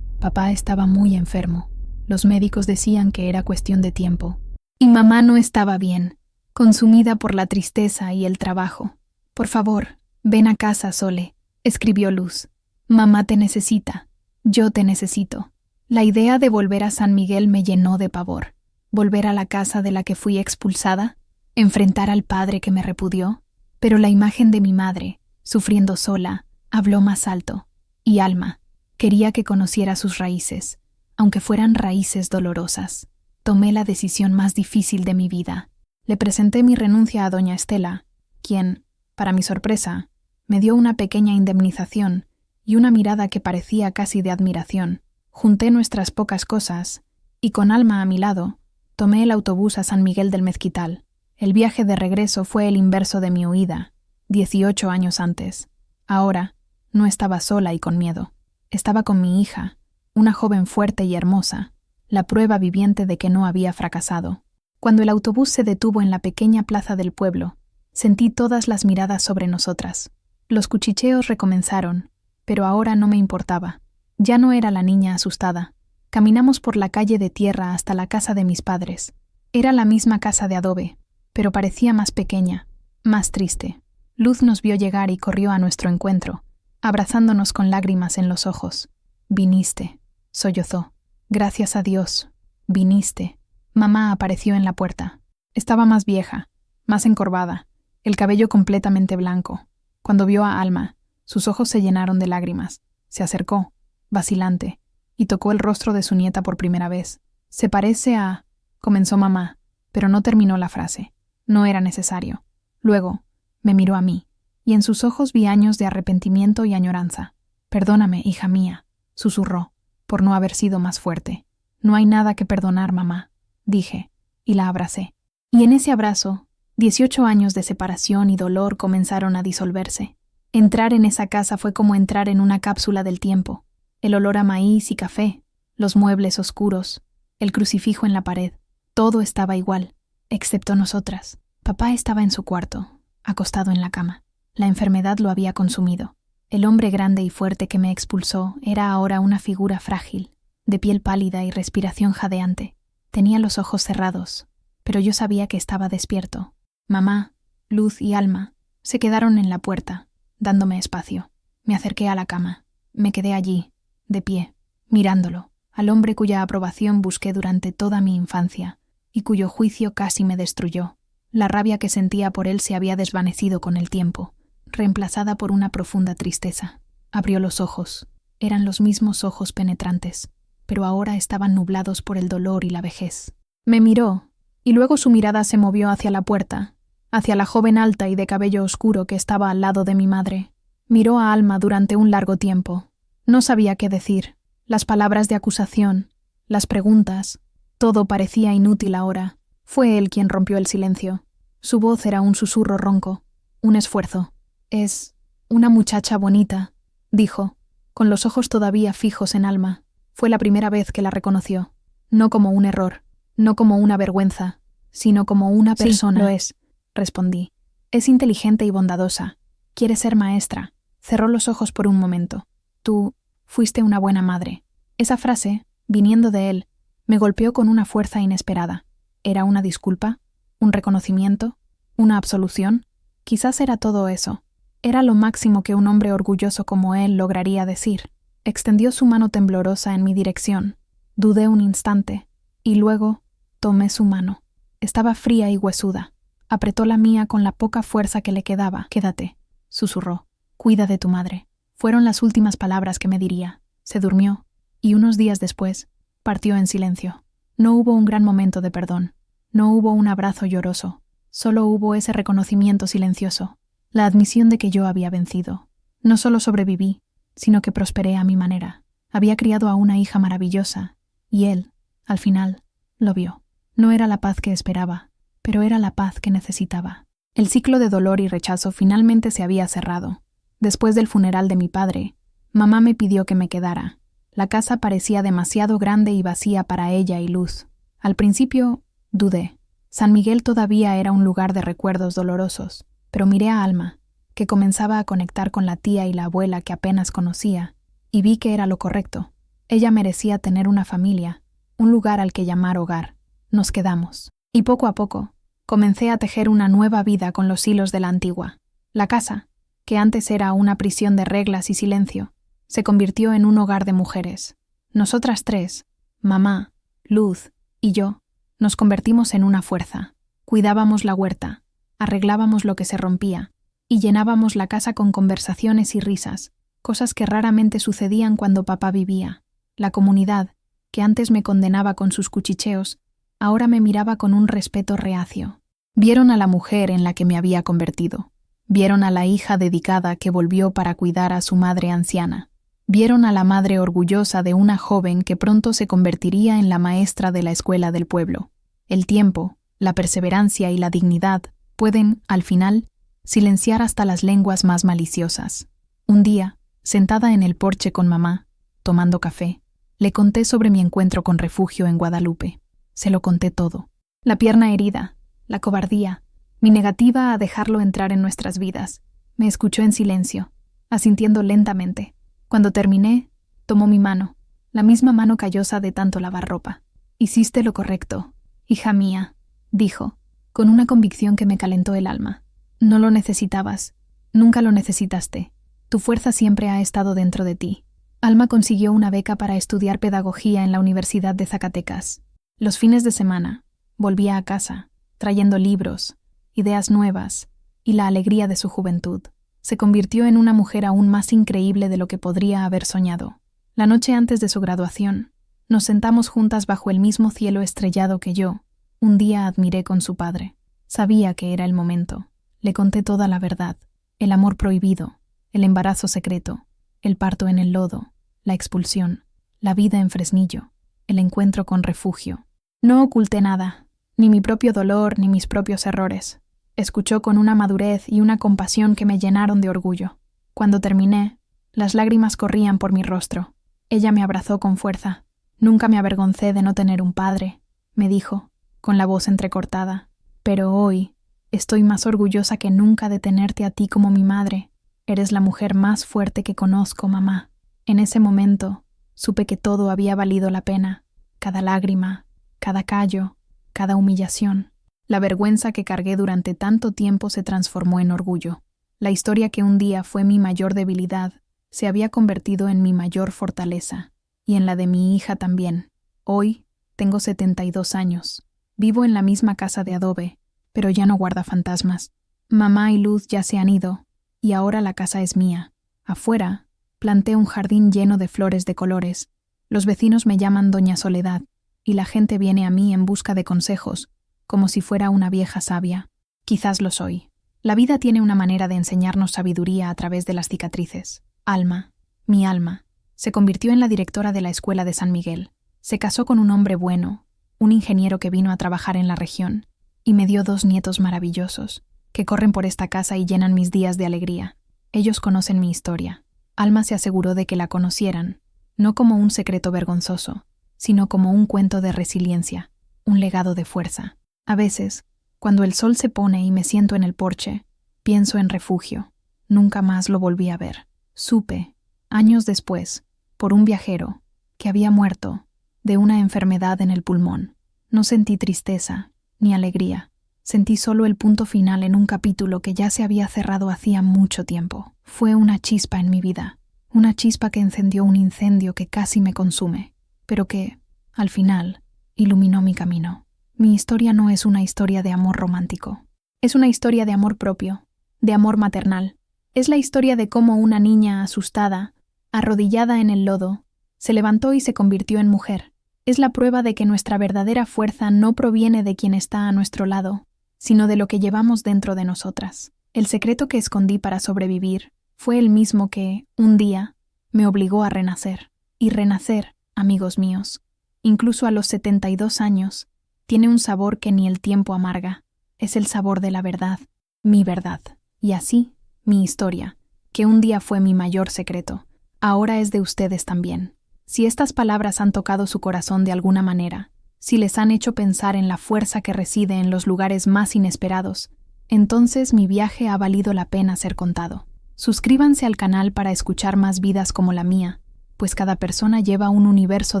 Papá estaba muy enfermo. Los médicos decían que era cuestión de tiempo. Y mamá no estaba bien, consumida por la tristeza y el trabajo. «Por favor, ven a casa, Sole», escribió Luz. «Mamá te necesita. Yo te necesito». La idea de volver a San Miguel me llenó de pavor. Volver a la casa de la que fui expulsada, enfrentar al padre que me repudió. Pero la imagen de mi madre, sufriendo sola, habló más alto. Y Alma, quería que conociera sus raíces, aunque fueran raíces dolorosas. Tomé la decisión más difícil de mi vida. Le presenté mi renuncia a doña Estela, quien, para mi sorpresa, me dio una pequeña indemnización y una mirada que parecía casi de admiración. Junté nuestras pocas cosas y, con Alma a mi lado, tomé el autobús a San Miguel del Mezquital. El viaje de regreso fue el inverso de mi huida, 18 años antes. Ahora, no estaba sola y con miedo. Estaba con mi hija, una joven fuerte y hermosa, la prueba viviente de que no había fracasado. Cuando el autobús se detuvo en la pequeña plaza del pueblo, sentí todas las miradas sobre nosotras. Los cuchicheos recomenzaron, pero ahora no me importaba. Ya no era la niña asustada. Caminamos por la calle de tierra hasta la casa de mis padres. Era la misma casa de adobe, pero parecía más pequeña, más triste. Luz nos vio llegar y corrió a nuestro encuentro, abrazándonos con lágrimas en los ojos. «Viniste», sollozó. «Gracias a Dios, viniste». Mamá apareció en la puerta. Estaba más vieja, más encorvada, el cabello completamente blanco. Cuando vio a Alma, sus ojos se llenaron de lágrimas. Se acercó, vacilante, y tocó el rostro de su nieta por primera vez. «Se parece a...», comenzó mamá, pero no terminó la frase. No era necesario. Luego, me miró a mí, y en sus ojos vi años de arrepentimiento y añoranza. «Perdóname, hija mía», susurró, por no haber sido más fuerte. «No hay nada que perdonar, mamá», dije, y la abracé. Y en ese abrazo, 18 años de separación y dolor comenzaron a disolverse. Entrar en esa casa fue como entrar en una cápsula del tiempo. El olor a maíz y café, los muebles oscuros, el crucifijo en la pared, todo estaba igual, excepto nosotras. Papá estaba en su cuarto, acostado en la cama. La enfermedad lo había consumido. El hombre grande y fuerte que me expulsó era ahora una figura frágil, de piel pálida y respiración jadeante. Tenía los ojos cerrados, pero yo sabía que estaba despierto. Mamá, Luz y Alma se quedaron en la puerta, dándome espacio. Me acerqué a la cama. Me quedé allí, de pie, mirándolo, al hombre cuya aprobación busqué durante toda mi infancia y cuyo juicio casi me destruyó. La rabia que sentía por él se había desvanecido con el tiempo, reemplazada por una profunda tristeza. Abrió los ojos. Eran los mismos ojos penetrantes, pero ahora estaban nublados por el dolor y la vejez. Me miró, y luego su mirada se movió hacia la puerta, hacia la joven alta y de cabello oscuro que estaba al lado de mi madre. Miró a Alma durante un largo tiempo. No sabía qué decir. Las palabras de acusación, las preguntas, todo parecía inútil ahora. Fue él quien rompió el silencio. Su voz era un susurro ronco, un esfuerzo. «Es una muchacha bonita», dijo, con los ojos todavía fijos en Alma. Fue la primera vez que la reconoció. No como un error, no como una vergüenza, sino como una persona. «Sí, lo es», respondí. «Es inteligente y bondadosa, Quieres ser maestra. Cerró los ojos por un momento. Tú fuiste una buena madre. Esa frase, viniendo de él, me golpeó con una fuerza inesperada. ¿Era una disculpa? ¿Un reconocimiento? ¿Una absolución? Quizás era todo eso. Era lo máximo que un hombre orgulloso como él lograría decir. Extendió su mano temblorosa en mi dirección. Dudé un instante, y luego tomé su mano. Estaba fría y huesuda. Apretó la mía con la poca fuerza que le quedaba. «Quédate», susurró. «Cuida de tu madre». Fueron las últimas palabras que me diría. Se durmió, y unos días después, partió en silencio. No hubo un gran momento de perdón. No hubo un abrazo lloroso. Solo hubo ese reconocimiento silencioso. La admisión de que yo había vencido. No solo sobreviví, sino que prosperé a mi manera. Había criado a una hija maravillosa, y él, al final, lo vio. No era la paz que esperaba, pero era la paz que necesitaba. El ciclo de dolor y rechazo finalmente se había cerrado. Después del funeral de mi padre, mamá me pidió que me quedara. La casa parecía demasiado grande y vacía para ella y Luz. Al principio, dudé. San Miguel todavía era un lugar de recuerdos dolorosos, pero miré a Alma, que comenzaba a conectar con la tía y la abuela que apenas conocía, y vi que era lo correcto. Ella merecía tener una familia, un lugar al que llamar hogar. Nos quedamos. Y poco a poco, comencé a tejer una nueva vida con los hilos de la antigua. La casa, que antes era una prisión de reglas y silencio, se convirtió en un hogar de mujeres. Nosotras tres, mamá, Luz y yo, nos convertimos en una fuerza. Cuidábamos la huerta, arreglábamos lo que se rompía y llenábamos la casa con conversaciones y risas, cosas que raramente sucedían cuando papá vivía. La comunidad, que antes me condenaba con sus cuchicheos, ahora me miraba con un respeto reacio. Vieron a la mujer en la que me había convertido. Vieron a la hija dedicada que volvió para cuidar a su madre anciana. Vieron a la madre orgullosa de una joven que pronto se convertiría en la maestra de la escuela del pueblo. El tiempo, la perseverancia y la dignidad pueden, al final, silenciar hasta las lenguas más maliciosas. Un día, sentada en el porche con mamá, tomando café, le conté sobre mi encuentro con Refugio en Guadalupe. Se lo conté todo. La pierna herida, la cobardía, mi negativa a dejarlo entrar en nuestras vidas. Me escuchó en silencio, asintiendo lentamente. Cuando terminé, tomó mi mano, la misma mano callosa de tanto lavar ropa. «Hiciste lo correcto, hija mía», dijo, con una convicción que me calentó el alma. «No lo necesitabas, nunca lo necesitaste. Tu fuerza siempre ha estado dentro de ti». Alma consiguió una beca para estudiar pedagogía en la Universidad de Zacatecas. Los fines de semana, volvía a casa, trayendo libros, ideas nuevas y la alegría de su juventud. Se convirtió en una mujer aún más increíble de lo que podría haber soñado. La noche antes de su graduación, nos sentamos juntas bajo el mismo cielo estrellado que yo, un día admiré con su padre. Sabía que era el momento. Le conté toda la verdad, el amor prohibido, el embarazo secreto, el parto en el lodo, la expulsión, la vida en Fresnillo, el encuentro con Refugio. No oculté nada, ni mi propio dolor ni mis propios errores. Escuchó con una madurez y una compasión que me llenaron de orgullo. Cuando terminé, las lágrimas corrían por mi rostro. Ella me abrazó con fuerza. «Nunca me avergoncé de no tener un padre», me dijo, con la voz entrecortada. «Pero hoy estoy más orgullosa que nunca de tenerte a ti como mi madre. Eres la mujer más fuerte que conozco, mamá». En ese momento, supe que todo había valido la pena. Cada lágrima, cada callo, cada humillación. La vergüenza que cargué durante tanto tiempo se transformó en orgullo. La historia que un día fue mi mayor debilidad se había convertido en mi mayor fortaleza, y en la de mi hija también. Hoy tengo 72 años. Vivo en la misma casa de adobe, pero ya no guarda fantasmas. Mamá y Luz ya se han ido, y ahora la casa es mía. Afuera, planté un jardín lleno de flores de colores. Los vecinos me llaman Doña Soledad, y la gente viene a mí en busca de consejos, como si fuera una vieja sabia. Quizás lo soy. La vida tiene una manera de enseñarnos sabiduría a través de las cicatrices. Alma, mi alma, se convirtió en la directora de la escuela de San Miguel. Se casó con un hombre bueno, un ingeniero que vino a trabajar en la región, y me dio 2 nietos maravillosos, que corren por esta casa y llenan mis días de alegría. Ellos conocen mi historia. Alma se aseguró de que la conocieran, no como un secreto vergonzoso, sino como un cuento de resiliencia, un legado de fuerza. A veces, cuando el sol se pone y me siento en el porche, pienso en Refugio. Nunca más lo volví a ver. Supe, años después, por un viajero, que había muerto de una enfermedad en el pulmón. No sentí tristeza ni alegría. Sentí solo el punto final en un capítulo que ya se había cerrado hacía mucho tiempo. Fue una chispa en mi vida, una chispa que encendió un incendio que casi me consume, pero que, al final, iluminó mi camino. Mi historia no es una historia de amor romántico. Es una historia de amor propio, de amor maternal. Es la historia de cómo una niña asustada, arrodillada en el lodo, se levantó y se convirtió en mujer. Es la prueba de que nuestra verdadera fuerza no proviene de quien está a nuestro lado, sino de lo que llevamos dentro de nosotras. El secreto que escondí para sobrevivir fue el mismo que, un día, me obligó a renacer. Y renacer, amigos míos, incluso a los 72 años, tiene un sabor que ni el tiempo amarga. Es el sabor de la verdad, mi verdad. Y así, mi historia, que un día fue mi mayor secreto, ahora es de ustedes también. Si estas palabras han tocado su corazón de alguna manera, si les han hecho pensar en la fuerza que reside en los lugares más inesperados, entonces mi viaje ha valido la pena ser contado. Suscríbanse al canal para escuchar más vidas como la mía, pues cada persona lleva un universo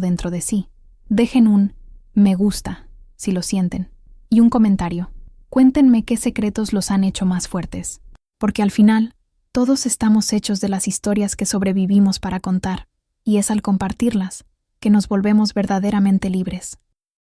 dentro de sí. Dejen un me gusta, si lo sienten, y un comentario. Cuéntenme qué secretos los han hecho más fuertes, porque al final, todos estamos hechos de las historias que sobrevivimos para contar, y es al compartirlas que nos volvemos verdaderamente libres.